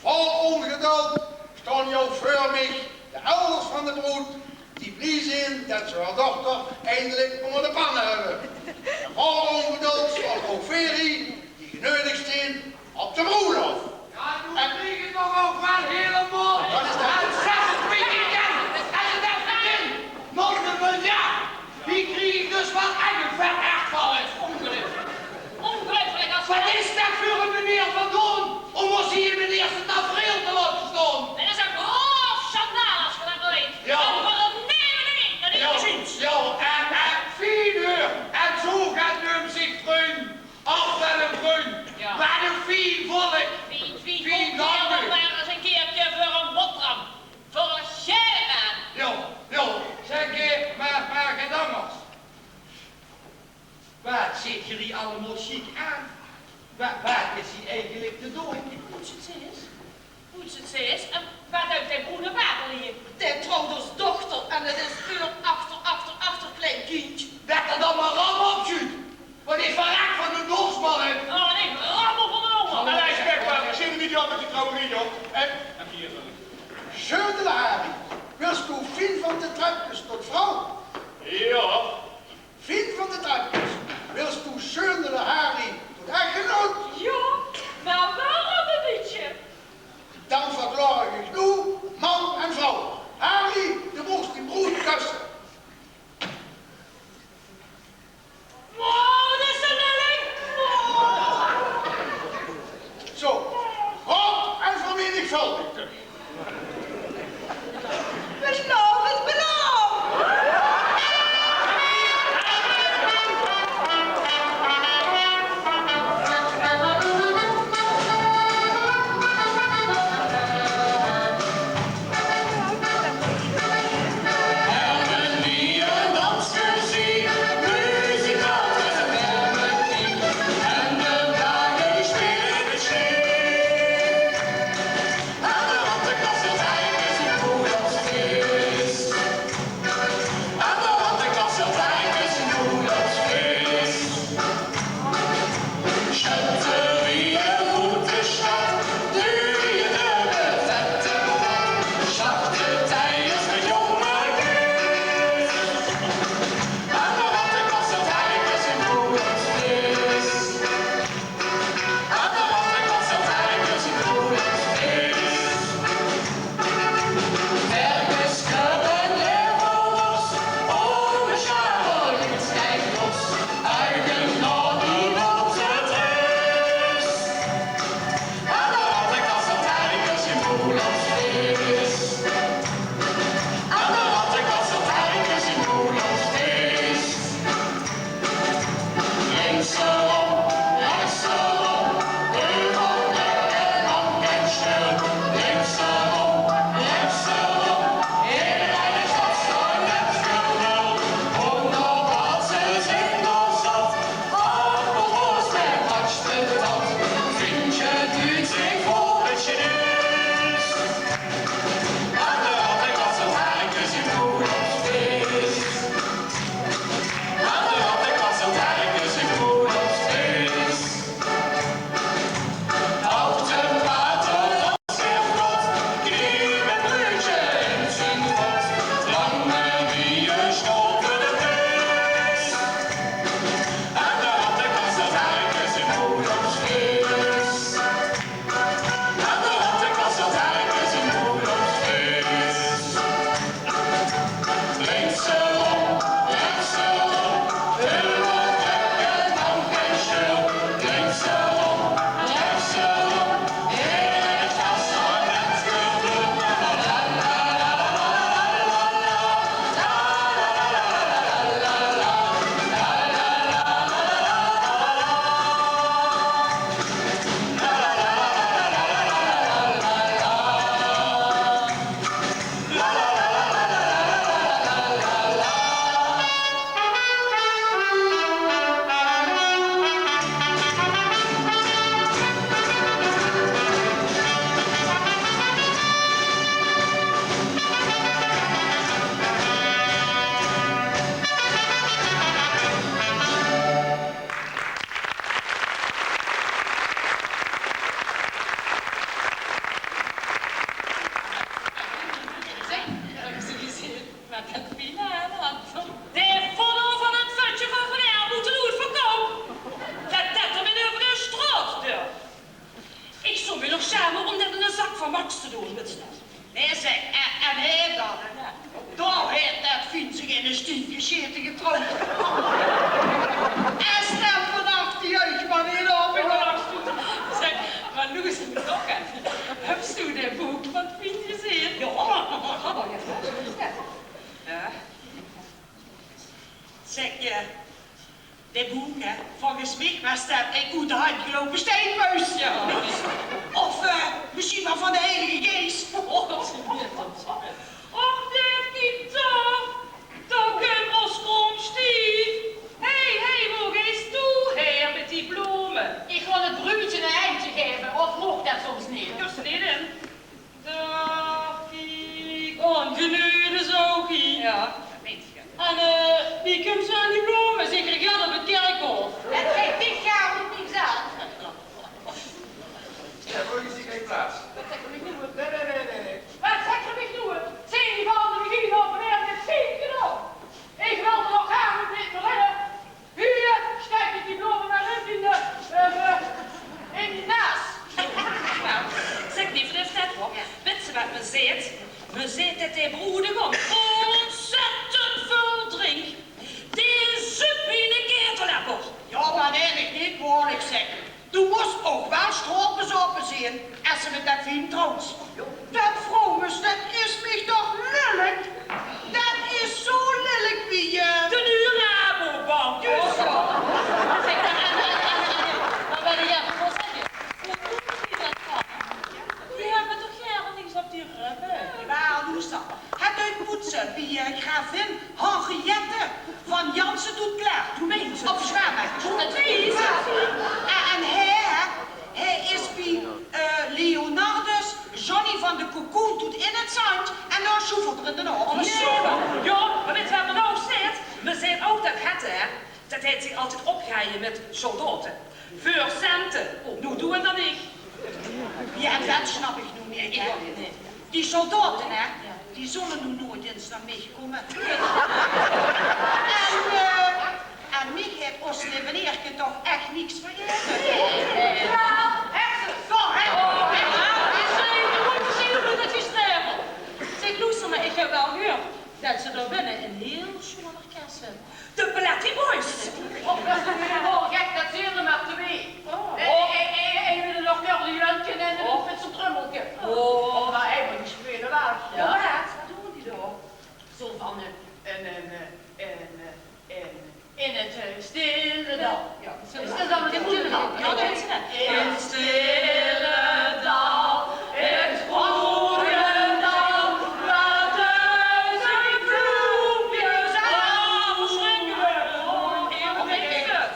Vol ongeduld staan jou voor mij de ouders van de broed die blij zijn dat ze haar dochter eindelijk onder de pannen hebben. En vol ongeduld staat ook Ferry die genodigd zijn op de broerhof. Ja, toen vliegen toch ook wel helemaal. Wat is dat? En 26 weekend. En het even in. Nog een miljard. Die kreeg ik dus wel eigen vet echt van het. Ongelooflijk als Wat is dat voor een meneer van Doorn om ons hier in de eerste tafereel te laten staan? Dat is een grof schandaal als je dat weet. Ja. En we gaan nemen erin, dat is gezien. Ja, en 4 uur. En zo gaat hem zich vreun. Af wel een vreun. Ja. Wat een fien volk. Fien dank u. maar eens een keertje voor een botram. Voor een sjerman. Ja. Zeg, maar gedangers. Wat zit jullie allemaal chic aan? Wat is hij eigenlijk te doen? Hoe het is? Hoe het is, en wat heeft hij broeder Babel hier? Die trouwt als dochter en het is puur achter klein kindje. Dat er dan maar ram opschuurt. Wat is verrekt van de doorsmannen? Oh nee, rammel van de honger. En hij spekt wel, ik zit er niet op met die trouwerie, joh. En hier dan. Zeudelari, wilst u Fien van de Trapjes tot vrouw? Ja. Fien van de Trapjes, wilst u Zeudelari tot echtgenoot? Ja, maar waarom een beetje? Dan verklaar ik nu man en vrouw. Harry, de moest die broer kussen. Wow, dat is een lelling! Zo, rond en vermenigvuldigd. Beloof is beloof! hè? Volgens mij was dat een uit de hand gelopen steenmuis. Ja. Of misschien wel van de Heilige Geest. Och, dit niet toch? Dan kun ons omstief. Hé, hoe is toe, heer, met die bloemen? Ik ga het bruidje een eindje geven, of mocht dat soms niet? Dus niet in. Dag, kijk. Ongeneude zogie. Ja, dat weet je. En wie komt zo aan die bloemen? Zeker gaat op het kerkhof. Het geeft dit jaar niet niks aan. Ja, voor je ziet geen plaats. Wat zeg je me doen? Nee. Wat zeg je me doen? Zijn die van de begin over weer met 10 gedaan? Ik wil er nog gaan met dit rennen. Hier, stijg ik die bloemen maar in die naas. Nou, zeg niet voor de vet, hoor. Weet ze wat me zegt? Me zegt dat die broeder komt ontzettend veel drink. Die zup in de ketelapper. Ja, maar nee, ik niet moeilijk zeggen. Toen moest ook wel stroopbezopen zijn als ze met dat vindt trouwens. Dat vrouwens, dat is mij toch lelijk? Dat is zo lelijk wie de nieuwe Rabobank. Dus zo. Maar wat wil jij voor zeggen? Die hebben toch helemaal niks op die rubben? Jawel, hoe is dat? Het uitpoetsen wie gravin Henriette van Jansen doet klaar. Toen meen ze. Op zwemmen. Dat weet je. En hij is bij Leonardus, Johnny van de Cocoon doet in het zand en dan soefelt er in de ogen. Ja, maar weet je wat me nou zegt? We zijn ook dat het, hè? Dat heeft zich altijd opgeheien met soldaten. Voor centen. Nu doen we dat niet. Ja, dat snap ik nu niet, hè. Die soldaten, hè, die zullen nu nooit eens naar mij komen. En mij heeft ons Leveneerke toch echt niks vergeten. Zeg, luister maar, ik heb wel gehoord dat ze daar binnen een heel schoon orkest hebben. De Bloody Boys. Gek, dat zijn er maar 2. En willen nog wel een jantje en een met zo'n trummeltje. Oh, maar hij moet spelen waar. Ja. Wat doen die dan? Zo van in het stille dal. Ja, is dat dan met het stille dal? Ja, dat is het. In het stille dal, het groene dal, waar duizend bloempjes afspringen. Hoe heet het?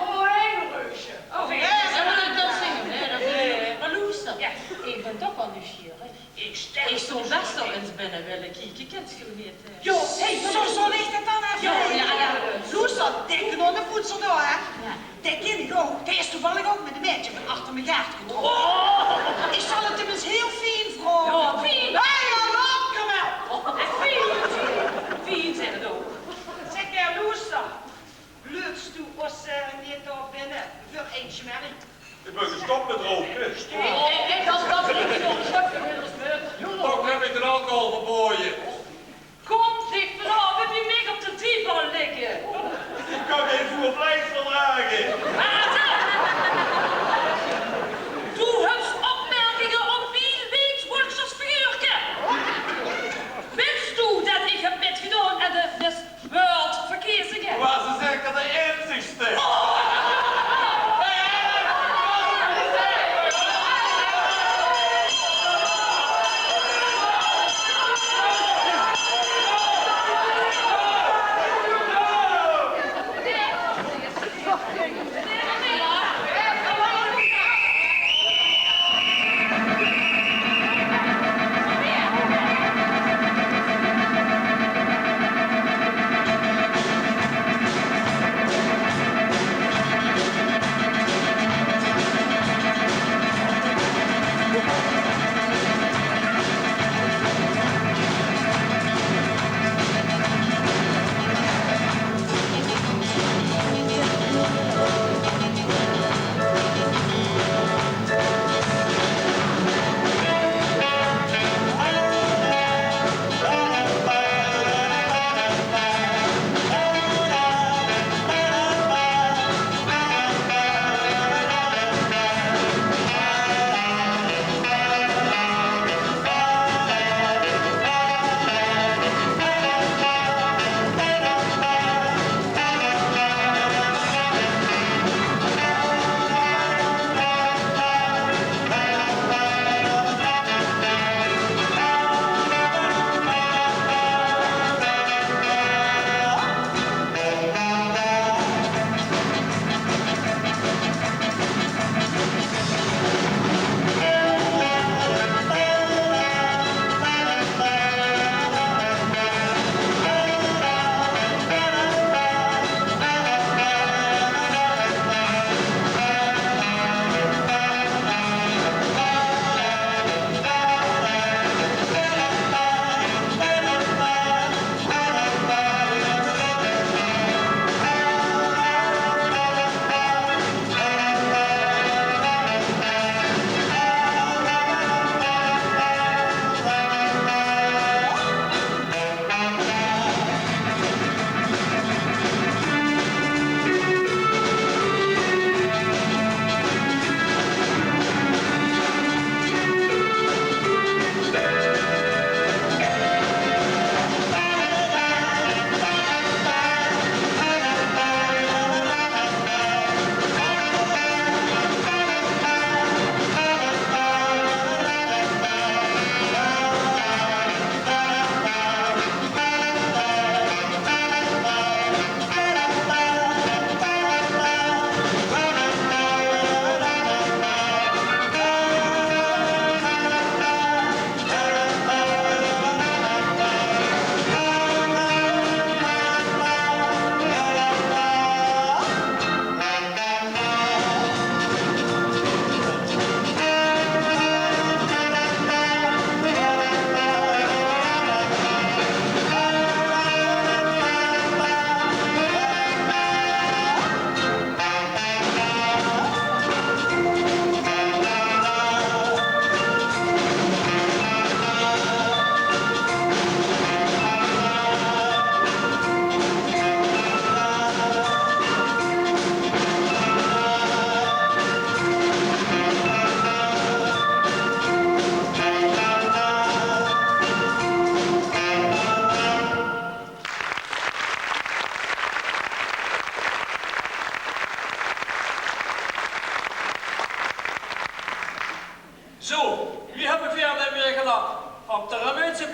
Hoe heet het reusje? Ja, maar dat kan zingen. Nee, maar luister. Ja, ik ben toch wel nieuwsgierig. Ik zou best wel eens binnen willen kijken. Kent je niet? Jo, hé, zo ligt het dan even. Ja. Loesel, denk aan de voedsel door, hè. Dat ken ik ook. Dat is toevallig ook met een meisje van achter mijn gaard getrokken. Ik zal het hem eens heel fijn vragen. Ja, fijn. Ja, loop, kom maar. Fien zijn het ook. Zeg, Loesel, leukst u ons niet daar binnen voor eentje merrie? Ik ben gestopt met roken. Ik als dat niet nog een stukje willen spelen. Toch heb ik een alcohol verboden. Kom, dicht vanaf, heb je mij op de diepbal liggen? Ik kan geen voervlees verdragen. Doe eens opmerkingen op wie weet worstels figuurken. Wist u dat ik heb metgedaan aan de Miss World verkiezingen? Maar ze zeggen de ernsigste.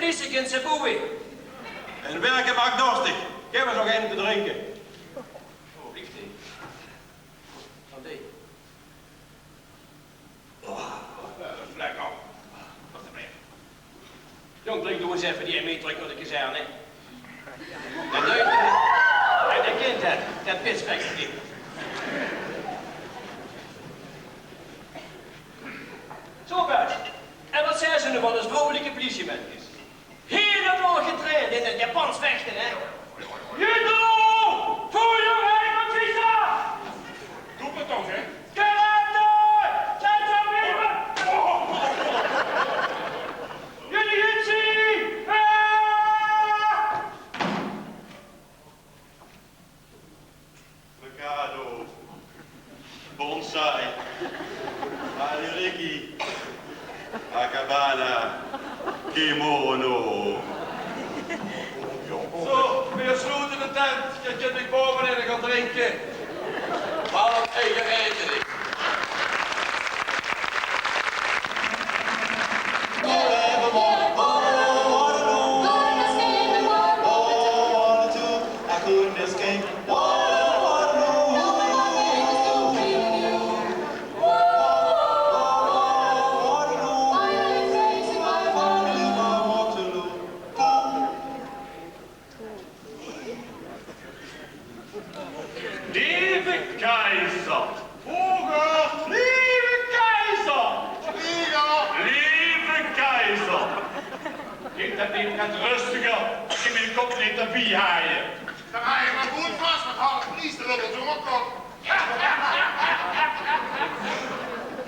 politie in zijn boeien. En werken maakt dorstig. Geef eens nog een te drinken. Oh, liefde. Van die. Dat is lekker. Jong, drink doe eens even die meedruk naar de kazerne. Dat deugt en dat kind dat pisvecht niet. Zo Bert, en wat zijn ze nu van als vrolijke politiementjes? Helemaal getraind in het Japans vechten, hè? Judo! Voor je eigen visa! Doe het toch, hè? Karate! Zijn ze weer! Jullie hitsie! Mikado. Bonsai. Aliriki. Akabana. Kimono. Zo, weer sloten de tent. Je kunt niet bovenin gaan drinken. Maar op eigen eten. Lieve keizer. Vroeger. Lieve keizer. Lieve keizer. Ik dat niet net rustiger. Ik mijn kop niet te bijhaaien. Dan ga je maar goed vast met half priester op het omkop.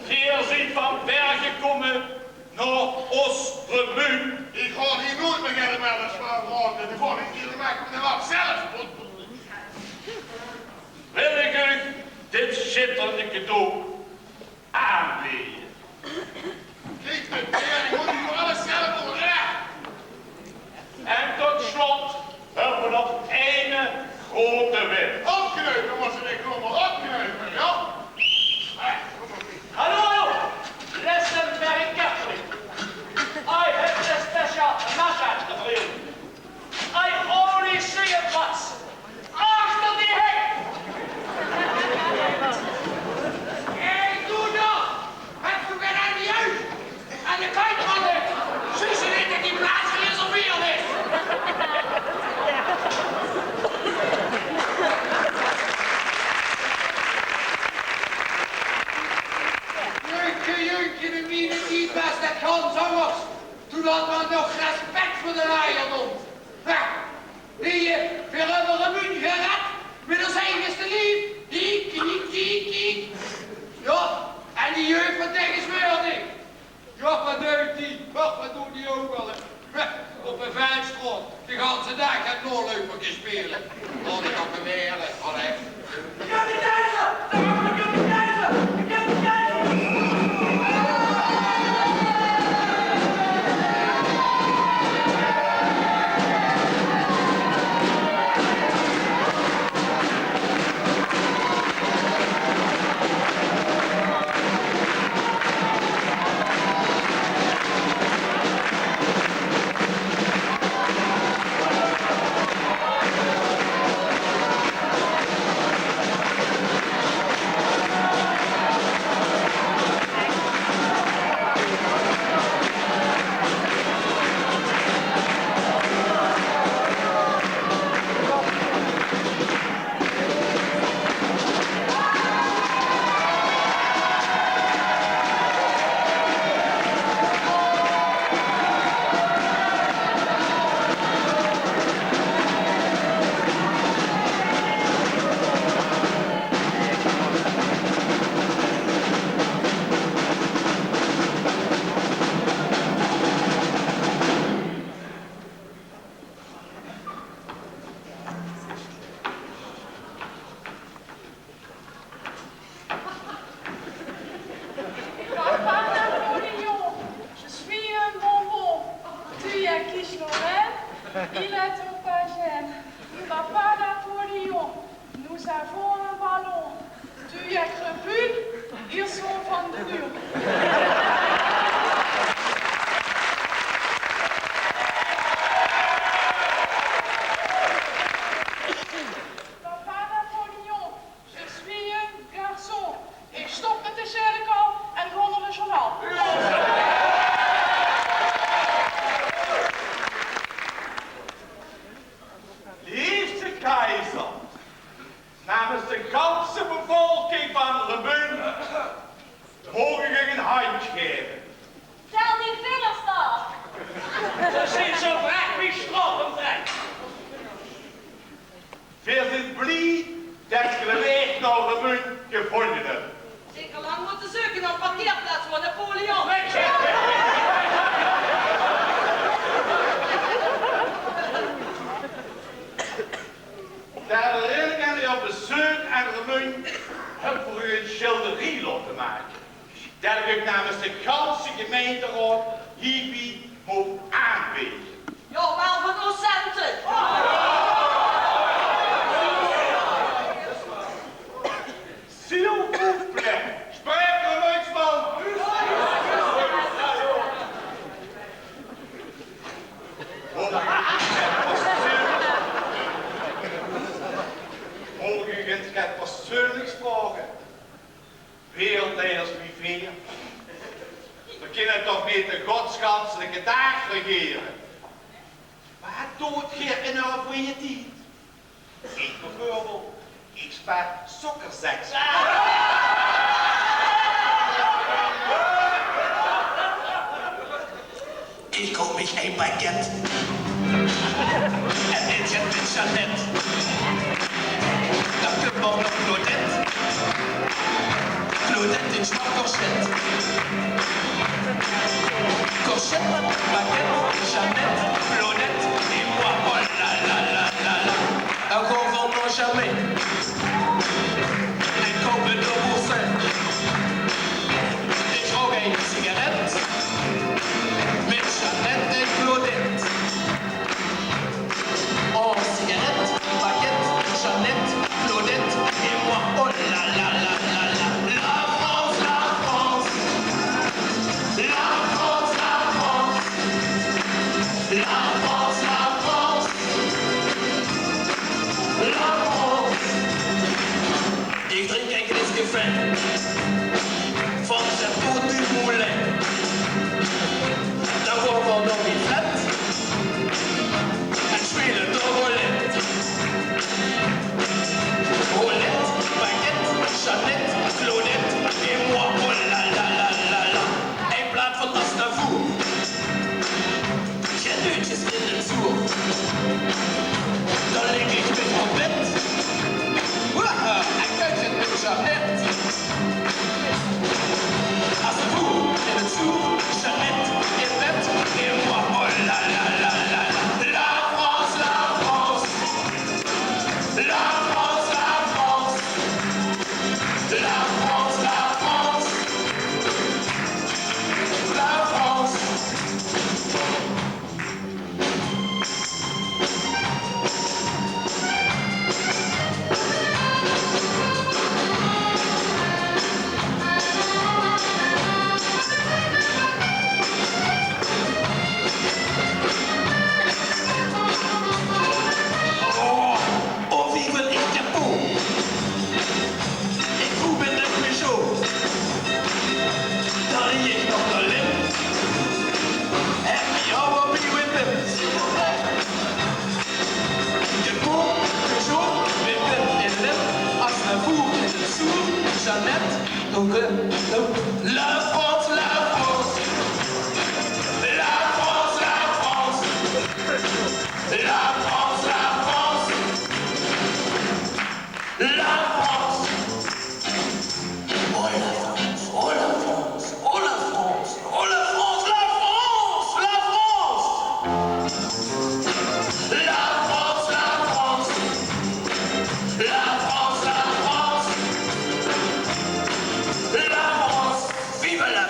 Hier ziet van bergen komen naar Oost-Remu. Ik ga hier nooit meer helemaal eens van worden. De volgende keer maak ik me er wat zelf. Wil ik u dit schitterende cadeau aanbieden? Kijk, ik moet u alles zelf doen. En tot slot hebben we nog één grote wet. Opkneupen was er komen, opkneupen, ja? Hallo! Listen very carefully. I have a special message for you. I only see it once. Achter die hek! Ik doe dat! Het verwerkt aan die uit! En de kijkmannen! Zussen niet dat die plaats gereserveerd is! Jeukje, de mine niet best dat ganzangers. Toen had men nog respect voor de eigendom. Die we hebben een munt gered met ons eigenste lief. Kiek. Ja, en die jeugd van tegenwoordig. Ja, wat deugt die? Wat doet die ook wel? Op een veldstraat, de ganse dag het noorleupertje spelen. Laat ik op de wereld, wat echt. Kapitein! gevonden. Zeker lang moeten zoeken naar een parkeerplaats voor Napoleon. Daar herinner ik aan u op bezoek aan Remun heb voor u een schilderie laten maken. Dat ik namens de ganse gemeenteraad hierbij moet aanbieden. Ja, wel van docenten. S'il vous plaît, spreek Remunsman. Overigens gaat persoonlijk spraken. Wereldleiders privé. We kunnen toch niet de godsganselijke dag regeren. Wat doet je in haar vrije tijd? Ik bijvoorbeeld, ik speel sokkerseks. Ich koop mich ein Baguette. En dit zit met Jeannette. Dan komt nog Claudette. Claudette in zwart corset. Corset, Baguette, Jeannette, Claudette et moi. Oh la la la la la. Dan gewoon nog jamais. Ik koop een dubbelcent. Ik rook een sigaret. Met Jeannette en Claudette. Oh, cigarette, baguette, Jeannette, Claudette et moi. Oh la la la la la. La France, la France. La France, la France. La France, la France. La France. Ik drink een glas café van Chateau du Moulin. Dan wordt nog niet flat. En spelen de roulette. Roulette, baguette, Jeannette, Claudette et moi. Oh la la la la la. In plaats van Aznavour. Geen neutjes in de toer. Dan lig ik met mijn bed. Hoera, en kuitje met Jeannette. Aznavour in de toer. Jeannette in bed. Et moi. Oh la la la la la. La France, la France. La France, la France. La France, la France. La France. Oh, vive les capos. Ik voel ben de Peugeot. Dan lig ik nog de lim. En die oude wiewip. Capot, Peugeot, wippen en lim. Aznavour in de soer. Jeannette, la France, la France. La France, la France. La France, la France. La France. Oh la France, oh la France, oh la France, oh la France, la France, la France. La France, la France. La France, la France. La France, vive la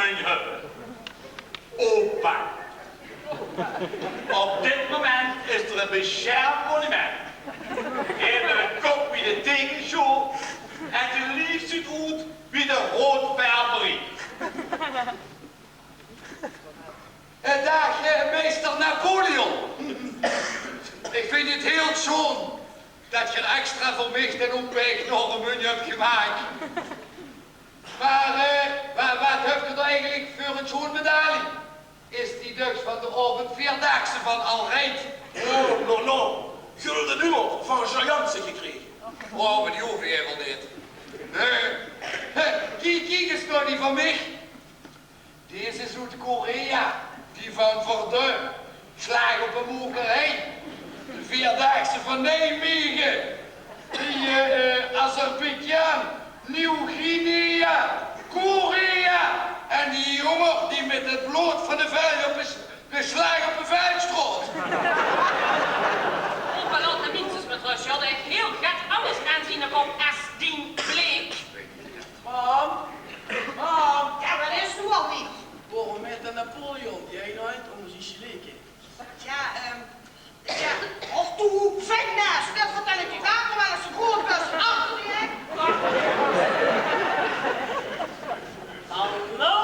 Remun hebben. Opa. Op dit moment is er een beschermd monument. Even een kop wie de tegenshow en de liefst ziet uit wie de roodverberie. Dag, meester Napoleon. Ik vind het heel schoon dat je extra voor mij ten opweg naar een menu hebt gemaakt. Maar wat heb je er eigenlijk voor een schoon medaille? Is die dus van de avond vierdaagse van Alrijd? Oh, no. Gulden nummer van Giantse gekregen. Oh, maar die hoef je helemaal niet. Nee. Kijk eens nou die van mij. Deze is uit Korea. Die van Verdun. Slag op een mokerij. De vierdaagse van Nijmegen. Die Azerbeidzjan. Nieuw-Guinea. Korea. En die jongen die met het bloed van de vijand beslagen op de veldstraat. Ongelooflijk de minstens met rust. Je had echt heel gek alles aanzien op als dien bleek. Mam. Ja, wat is nu alweer? Waarom met de Napoleon? Jij nooit om zijn leken. Ja, of toe, vet naast. Dat vertel ik je later wel eens een goed was. Achter je. Hallo,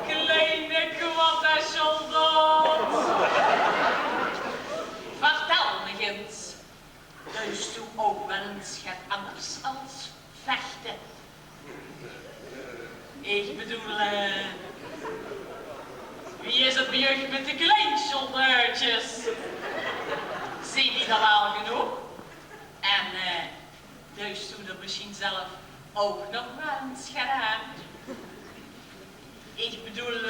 kleine kwattersoldaat. Vertel me eens. Luist u ook wel eens gaat anders als vechten? Ik bedoel, wie is het bejeugd met de kleinsoldaatjes? Zie die er wel genoeg? En luist u er misschien zelf ook nog wel eens gedaan? Ik bedoel,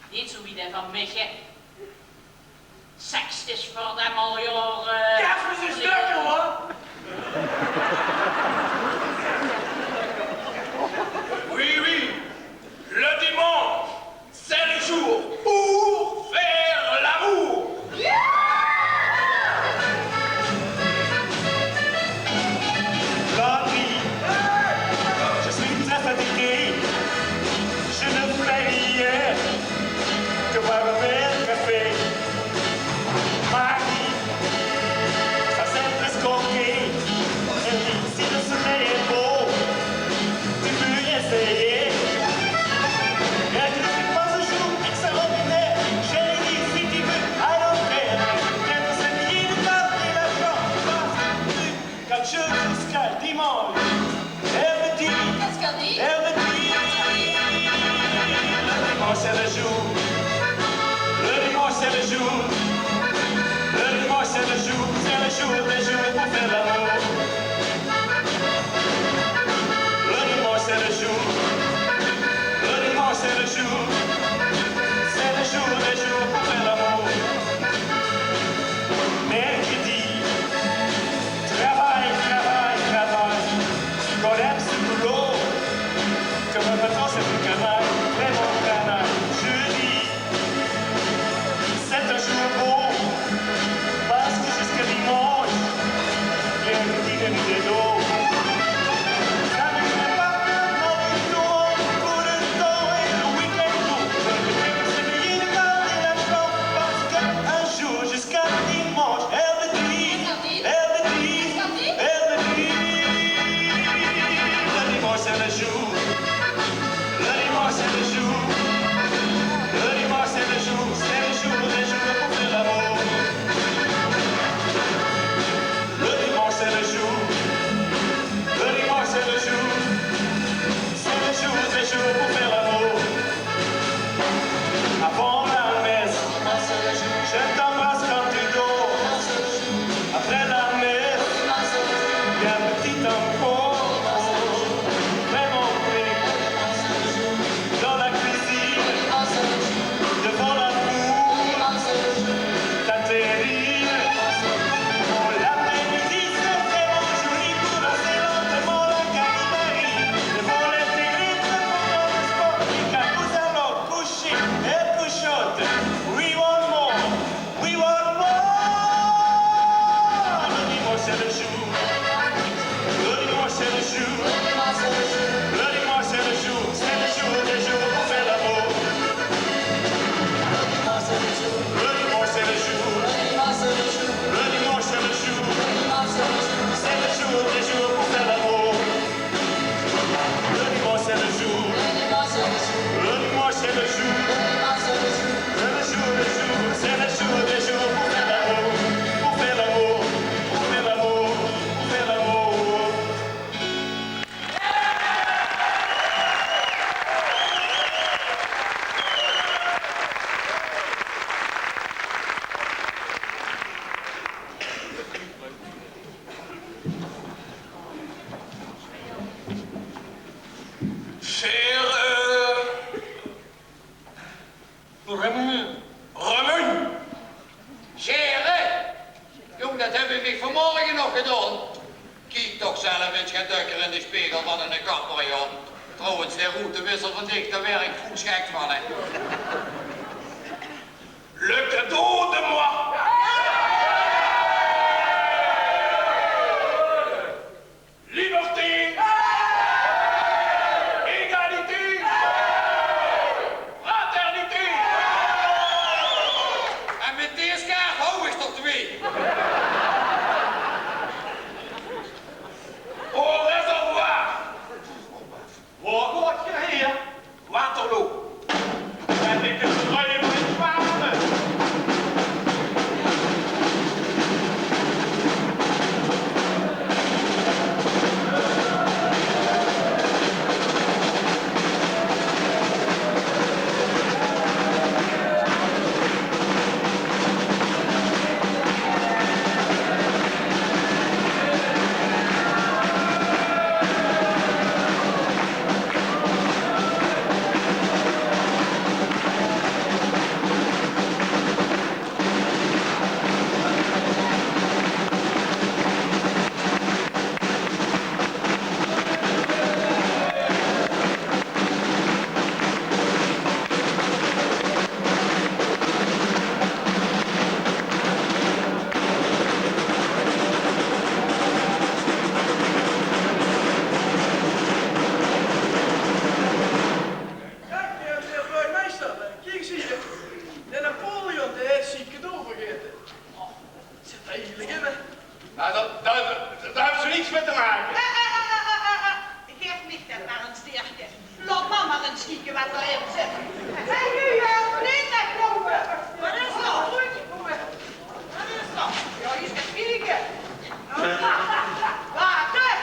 niet zo wie dat van Micha. Seks is voor hem al jaren... Ja, voor zijn stukje, hoor. Oui. Le dimanche, c'est le jour pour faire l'amour. La nuit, je suis très fatigué. Je ne fais rien que boire un verre de café. Marie, ça c'est presque ok. Elle dit, si le soleil est beau, tu peux essayer. gedaan. Kijk toch zelf eens gaan duiken in de spiegel van een kapper, joh. Trouwens, de routewissel van dichter werk goed schekt van, hè. Le cadeau de moi. Liberté. Égalité. Fraternité. En met deze kaart hou ik tot 2. Au reservoir. Waar word je hier? Waterloo. En ik heb het rijden van het zwaarste. Nou, daar hebben ze niets mee te maken. Geef niet dat maar een sterke. Laat mama eens kijken wat er in zit. Hé, nu, niet weglopen. Wat is dat? Wat is dat? Ja, je gaat kijken. Water.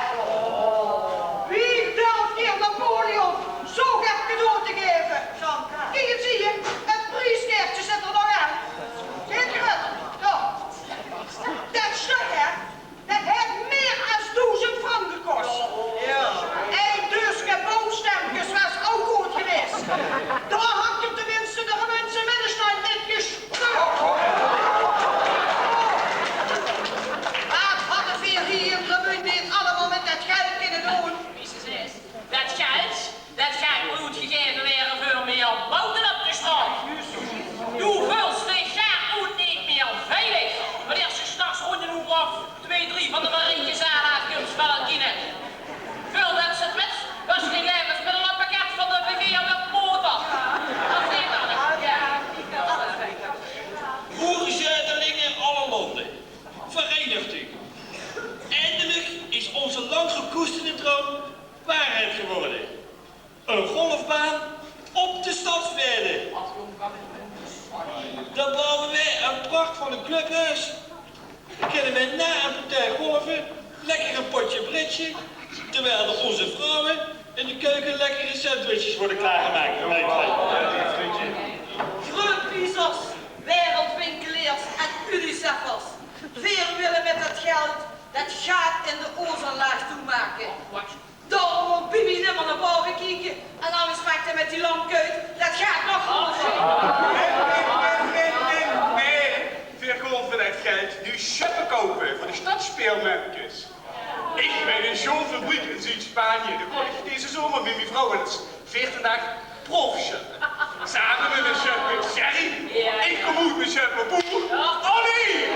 Wie telt hier Napoleon zo gek cadeau te geven? Hier zie je, het prijskaartje zit er nog aan. Zit je het? Zo. Dat stuk, hè? Dat heeft meer dan 1000 frank gekost. Ja. En dus cadeaustempjes was ook goed geweest. Daar had je tenminste de gemeente Middenstein netjes terug. Wat hadden we hier gemeente dit allemaal met dat geld kunnen doen? Dat gaat goed gegeven werden voor meer boten op de straat. Uw vulste gaat moet niet meer veilig. Wanneer ze s'nachts rond een uur of 2, 3 van de marietjes aankomst van het kine. Vul dat ze het met, was geen levensmiddel een pakket van de begeerde motor. Dat is niet anders. Boerenzuidelingen alle landen. Verenigt u. Eindelijk is onze lang gekoesterde droom waarheid geworden. Een golfbaan op de stadsweide. Dan bouwen wij een pracht van een clubhuis. Dan kunnen wij na een partij golven lekker een potje bridge, terwijl onze vrouwen in de keuken lekkere sandwiches worden klaargemaakt. Groenpiezers, wereldwinkeliers en unicefers. Veel willen met dat geld dat gaat in de ozonlaag toemaken. Daarom moet Bibi nimmer naar boven kijken en anders maakt hij met die lamkuit, dat gaat nog golven. Nee, veel golven dat geld nu scheppen kopen voor de stadsspeelmerkjes. Ik ben in zo'n fabriek in Zuid-Spanje. Dan kon ik deze zomer met mijn vrouw eens 14 dagen profshoppen. Samen met een chef Sherry. Ik kom uit met chef Boer. Ollie!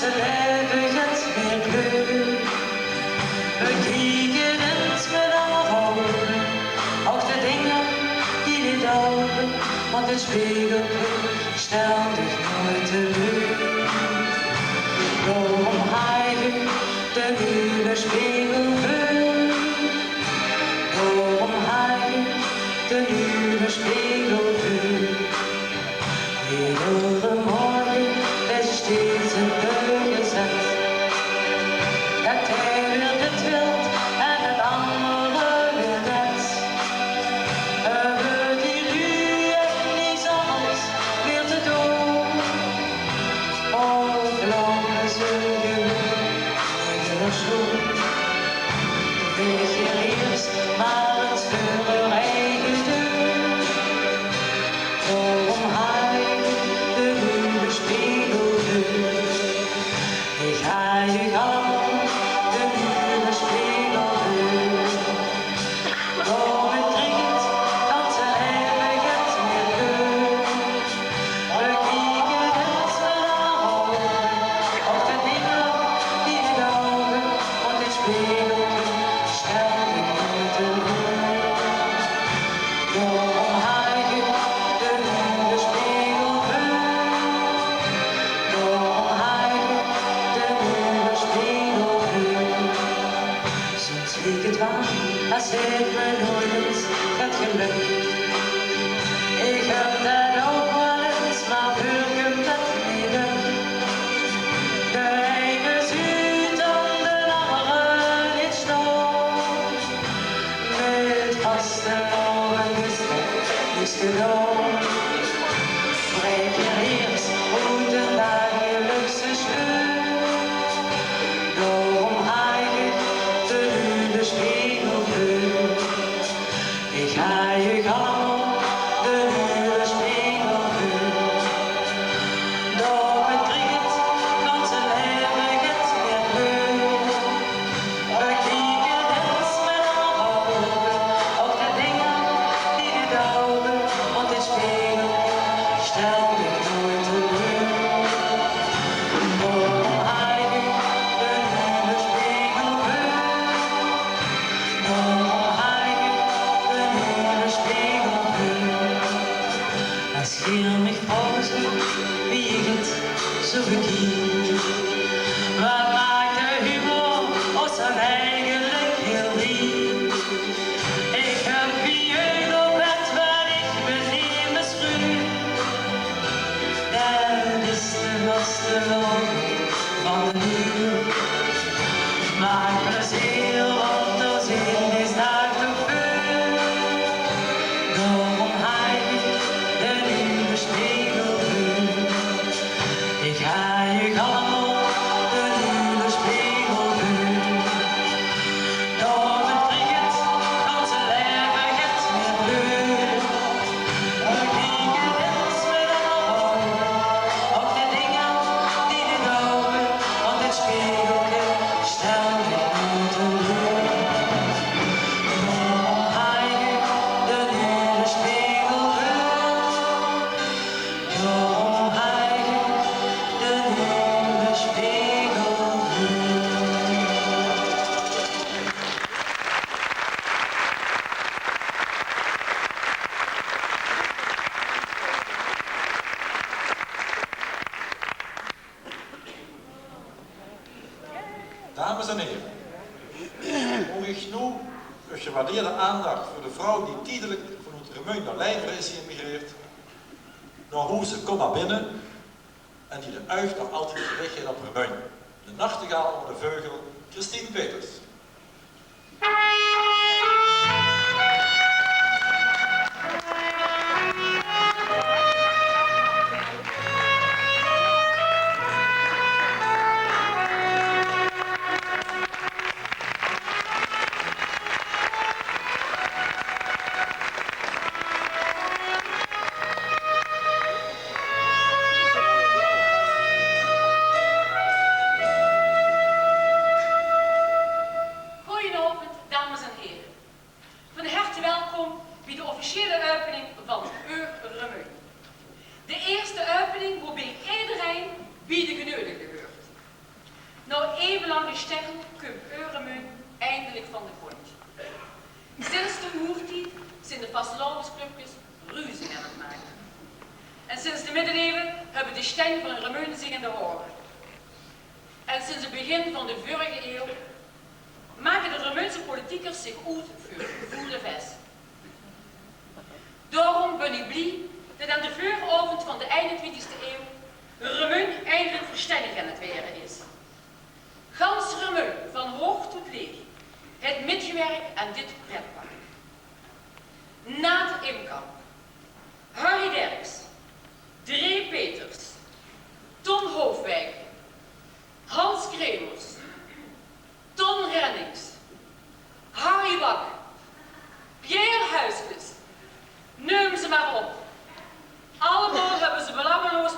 ze leven het meer kleur. We kriegen het met alle ogen, ook de dingen die niet ogen, want het spiegelpunt stelt zich nooit teleur. Daarom heilig de nieuwe spiegelpunt, daarom heilig de nieuwe spiegelpunt. Iedere morgen is steeds een deur gezet. Het een het wild en het andere weer net. Er wordt hier nu echt niets anders meer te doen. Of lang zul je nog schoen. Wees je eerst maar het voor je eigen deur. Daarom heilig de nieuwe spiegelpunt. Ik ga je gang, de nieuwe spiegelpunt. Door het dringt, kan ze eeuwig het meer kleur. We kriegen het met haar ogen, ook de dingen die niet ogen, want dit spiegelpunt stelt ik nooit teleur. Daarom heilig de nieuwe spiegelpunt. Daarom heilig de nieuwe spiegelpunt. Soms liep het waar, als ik me nooit eens het geluk. Ik heb dat ook wel eens, maar burger dat niet lukt. De ene zuurt en de andere niet stoot. Met vaste ogen gesprek is gedaan. Spreek je eerst hoe de dagelijkse scheurt. Daarom heilig de nieuwe spiegelpunt. Ik ga je gang, de nieuwe spiegelpunt. Door het dringt, kan ze eeuwig het meer kleur. We kriegen het met haar ogen, ook de dingen die niet ogen, want dit spiegelpunt stelt ik nooit teleur. Daarom heilig de nieuwe spiegelpunt. Daarom heilig de nieuwe spiegelpunt. Als hier mich pauze, wie ik het zo verkies. Wat maakt de humor als een eigenlijk heel lief? Ik heb wie jeugd op het waar ik me niet misruim. Dat is de vaste logik van de nieuw. Maak plezier, want er zin is daar te veel. Daarom heilig de nieuwe spiegelpunt. Ik ga je gang, de nieuwe spiegelpunt. Door het dringt, kan ze eeuwig het meer kleur. We kriegen het met haar ogen, ook de dingen die niet ogen, want dit spiegelpunt stelt ik nooit teleur. Daarom heilig de nieuwe spiegelpunt. Daarom heilig de nieuwe spiegelpunt. Dames en heren, hoe ik nu een gewaardeerde aandacht voor de vrouw die tijdelijk van het Remeun naar Leijveren is geëmigreerd, naar hoe ze komt naar binnen en die de uigt nog altijd weg heeft op Remeun. De nachtegaal onder de vleugel, Christine Peters. de sterren komt Euremün eindelijk van de grond. Sinds de oertijd zijn de vastelandsclubjes ruzie aan het maken. En sinds de middeleeuwen hebben de stem van Remeun zich in de horen. En sinds het begin van de vorige eeuw maken de Remeunse politiekers zich uit voor gevoelde vest. Daarom ben ik blij dat aan de vooravond van de 21e eeuw Remeun eindelijk verstandig aan het weren is. Gans Remeun, van hoog tot leeg, het metgewerkt aan dit pretpark. Naat Imkamp, Harry Derks, Dree Peters, Tom Hoofdwijk, Hans Kremers, Ton Rennings, Harry Bak, Pierre Huiskes, neem ze maar op. Allemaal hebben ze belangeloos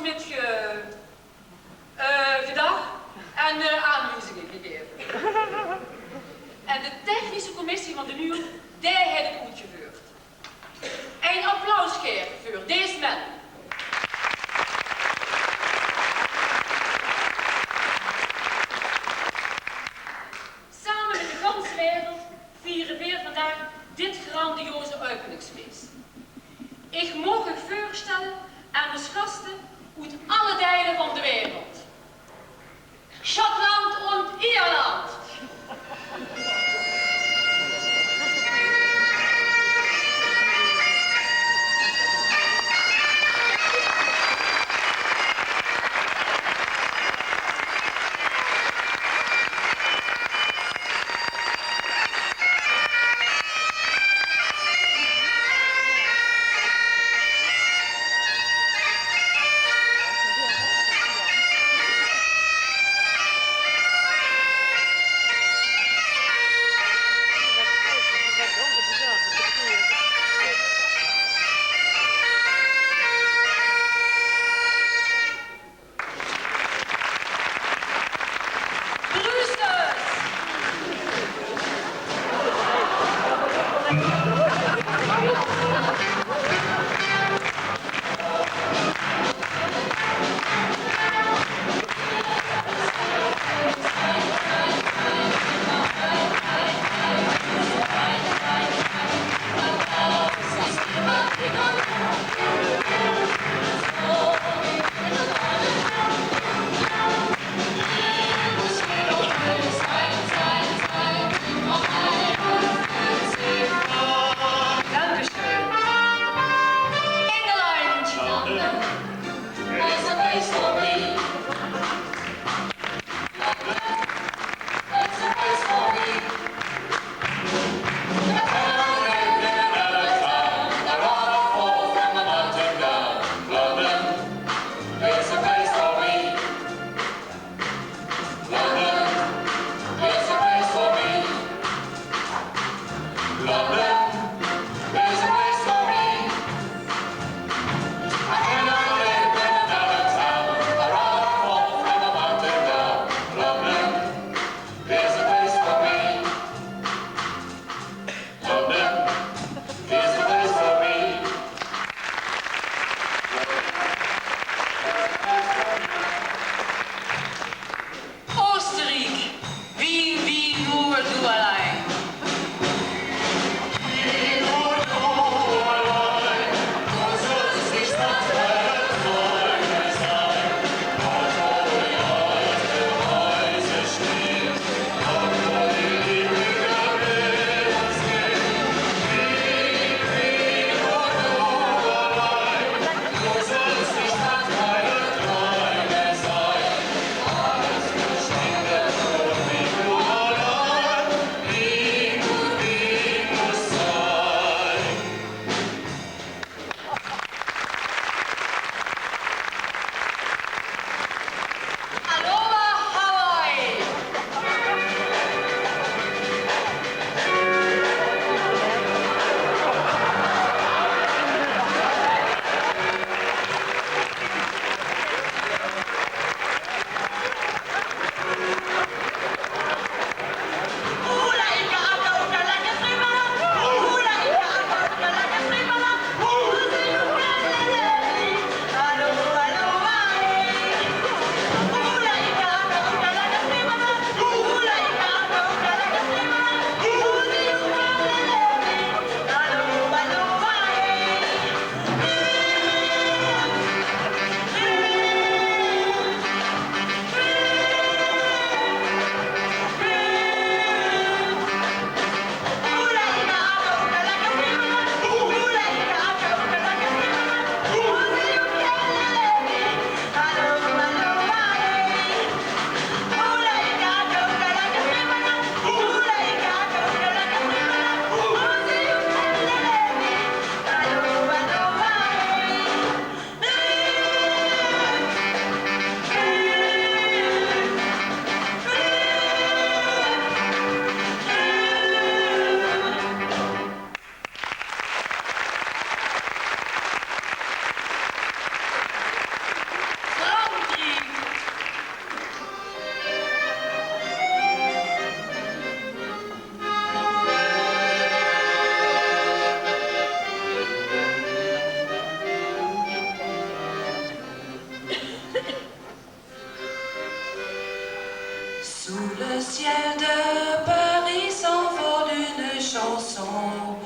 Sous le ciel de Paris s'envole une chanson.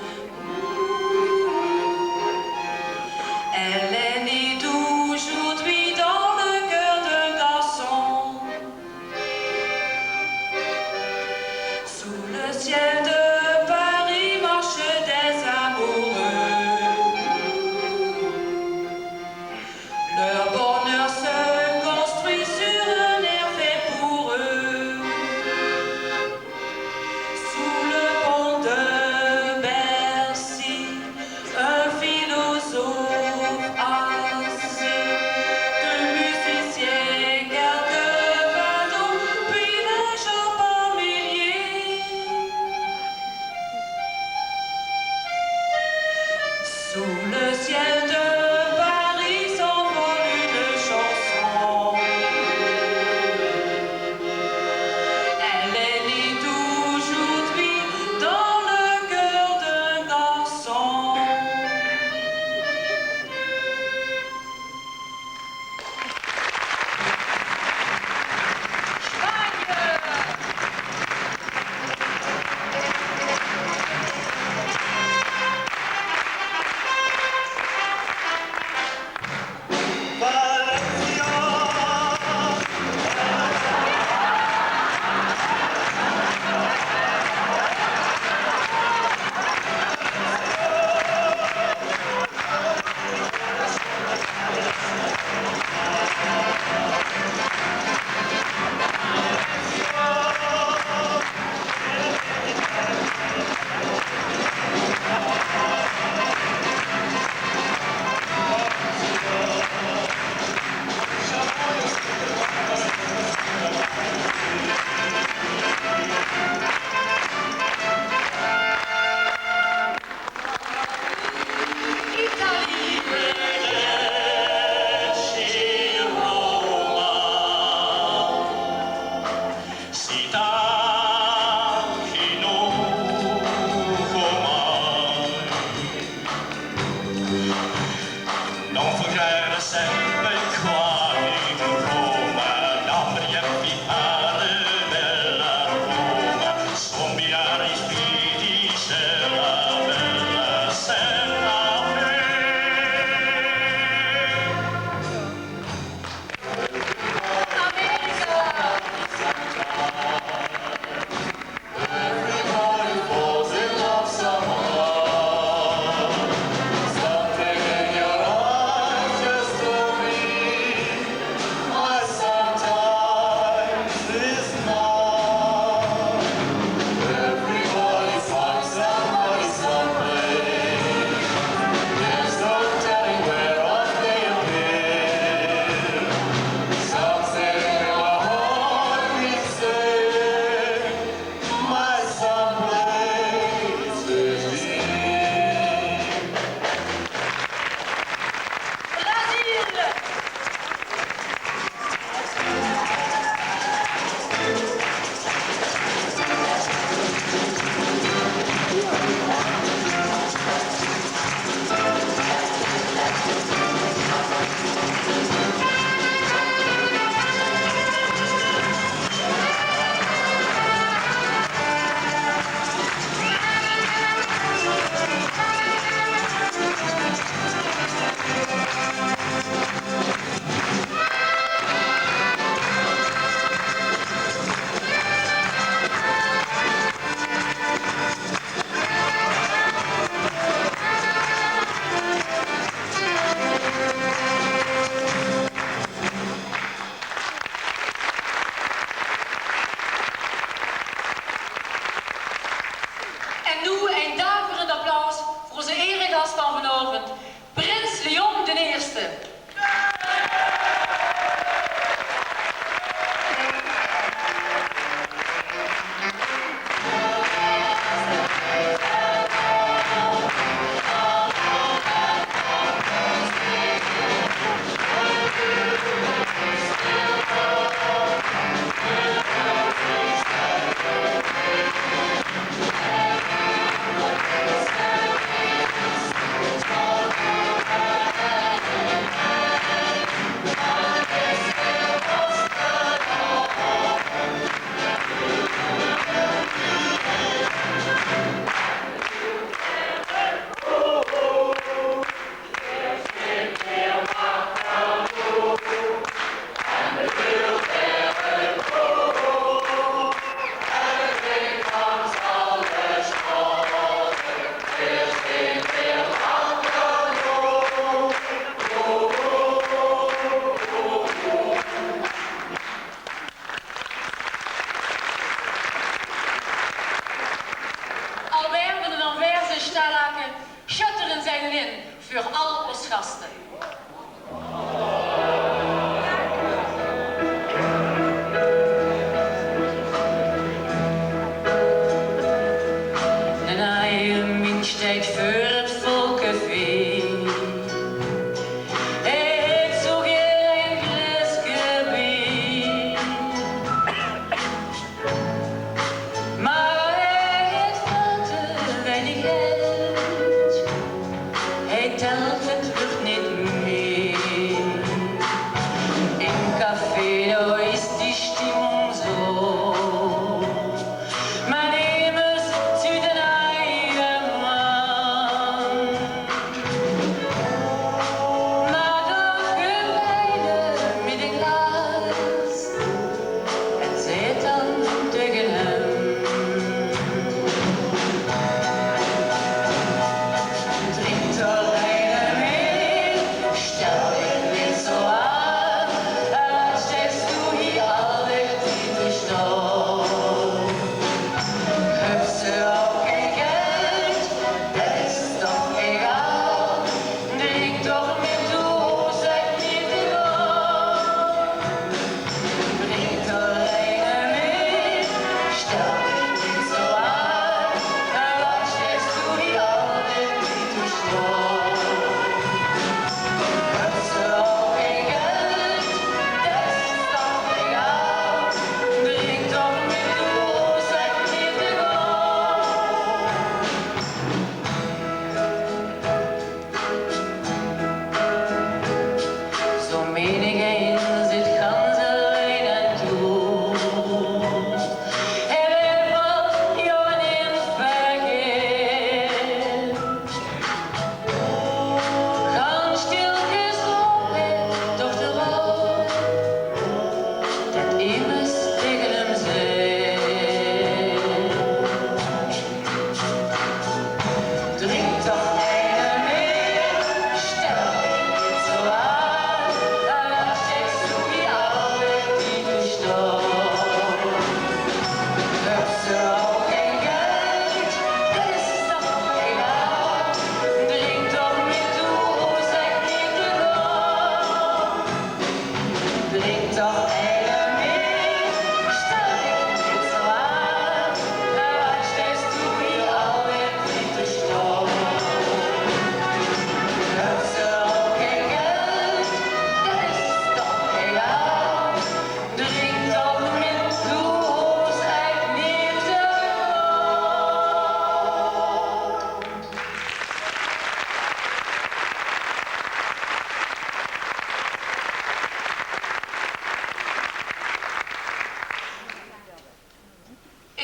Elle est née d'aujourd'hui dans le cœur d'un garçon. Sous le ciel de Paris marchent des amoureux. Leur bonheur se construit sur un air fait pour eux. Sous le pont de Bercy, un philosophe assis, deux musiciens gardent le ballon, puis les gens par milliers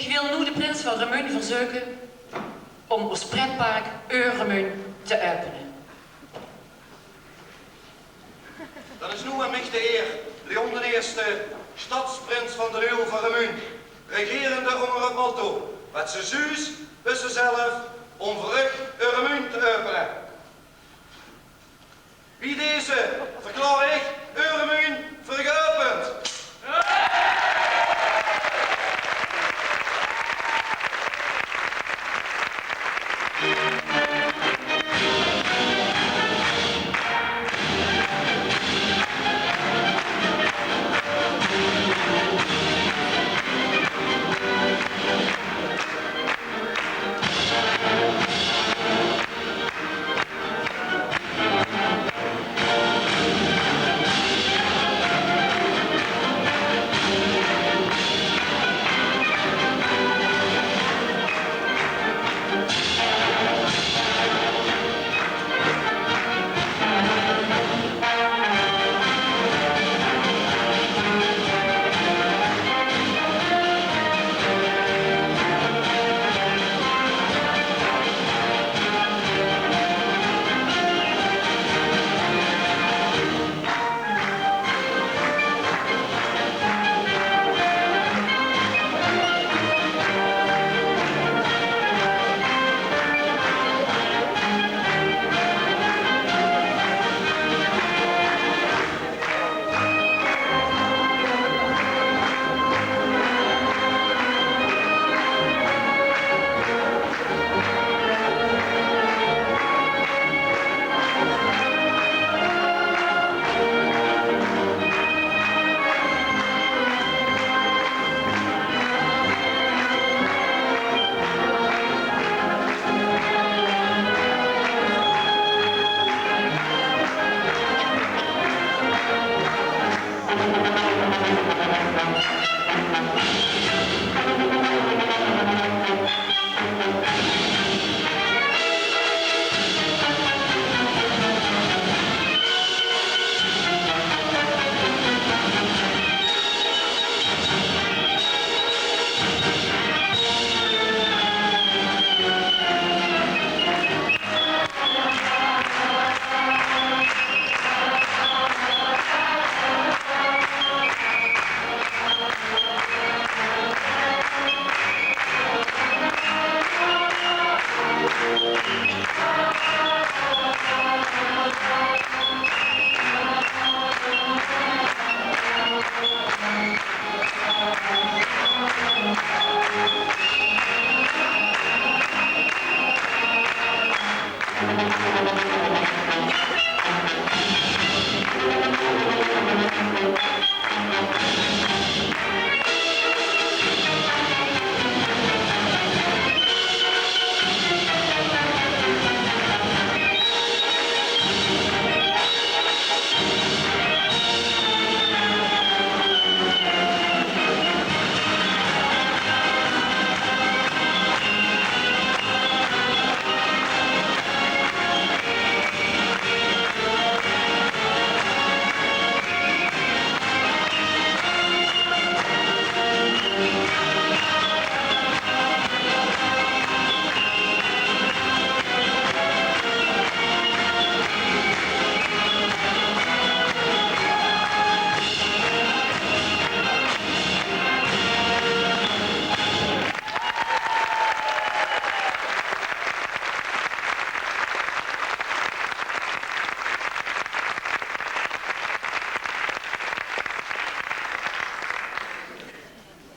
Ik wil nu de prins van Remun verzoeken om ons pretpark Remun te openen. Dat is nu aan mij de eer, Leon de Eerste, stadsprins van de Heul van Remun, regerende onder het motto, wat ze zuus, dus ze zelf, om voor u Remun te openen. Wie deze verklaar ik Remun voor geopend.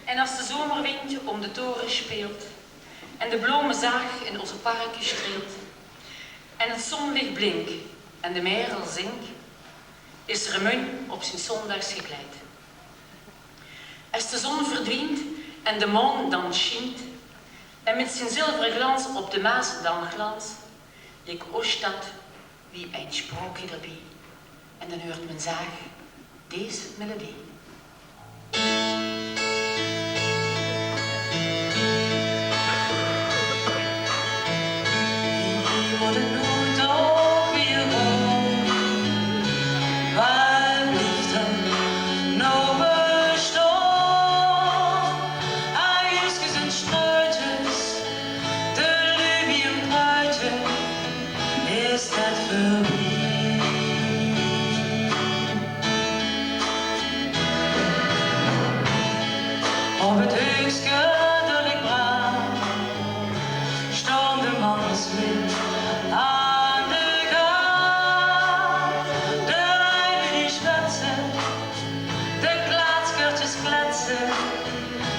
En als de zomerwindje om de toren speelt en de bloemen zaag in onze parken streelt en het zonlicht blinkt en de merel zingt, is Remun op zijn zondags gekleid. Als de zon verdwijnt en de maan dan schijnt en met zijn zilveren glans op de Maas dan glans, dik Ooststad wie een sprookje erbij en dan hoort men zaag deze melodie. Een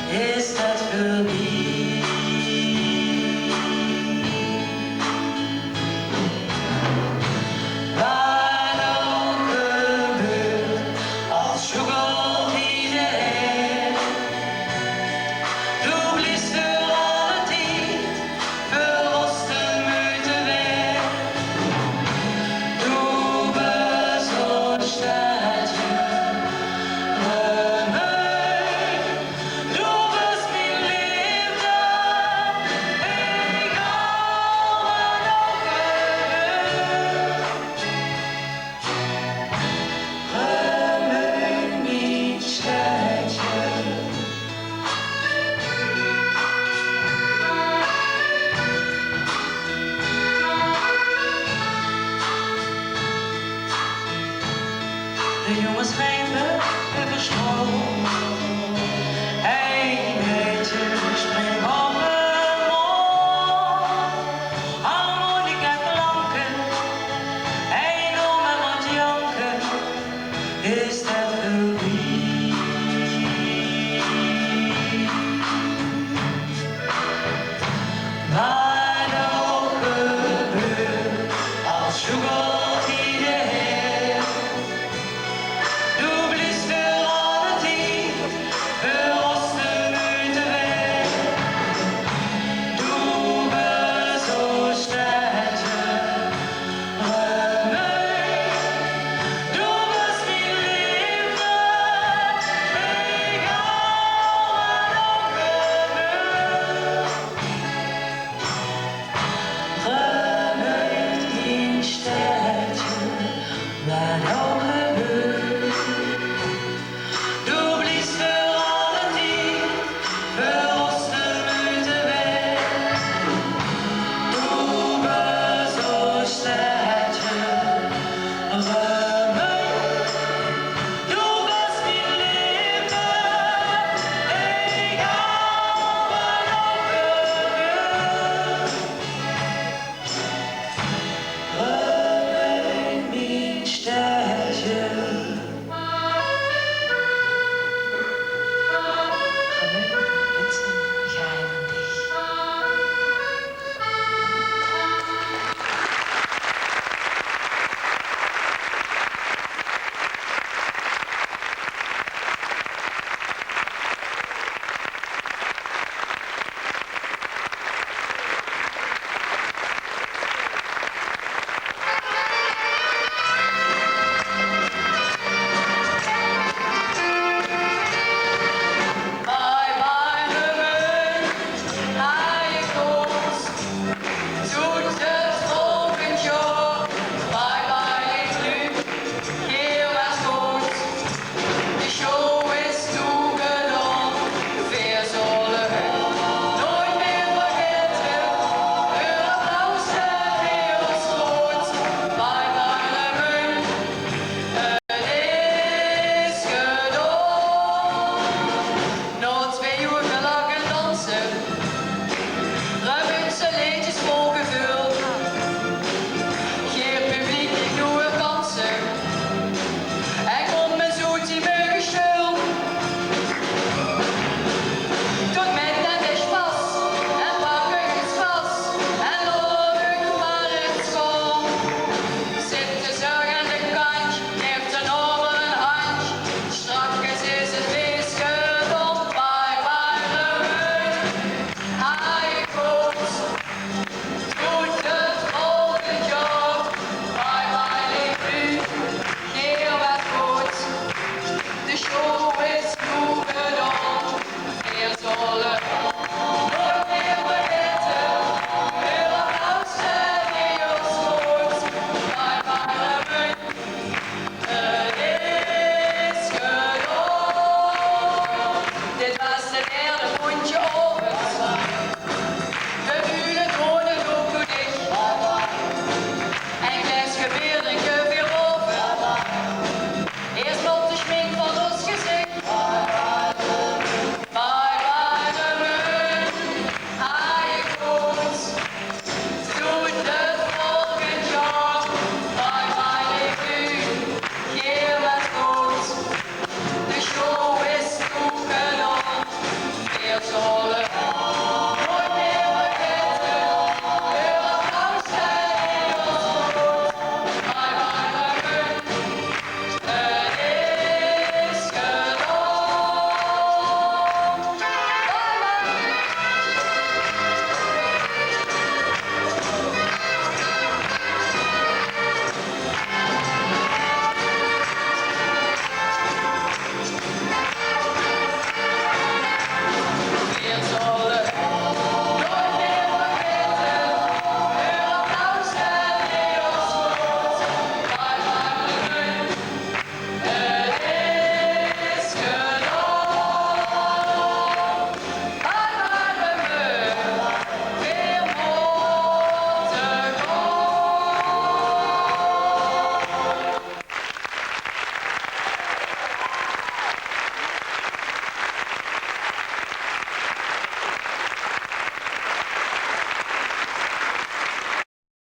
is dat voor wie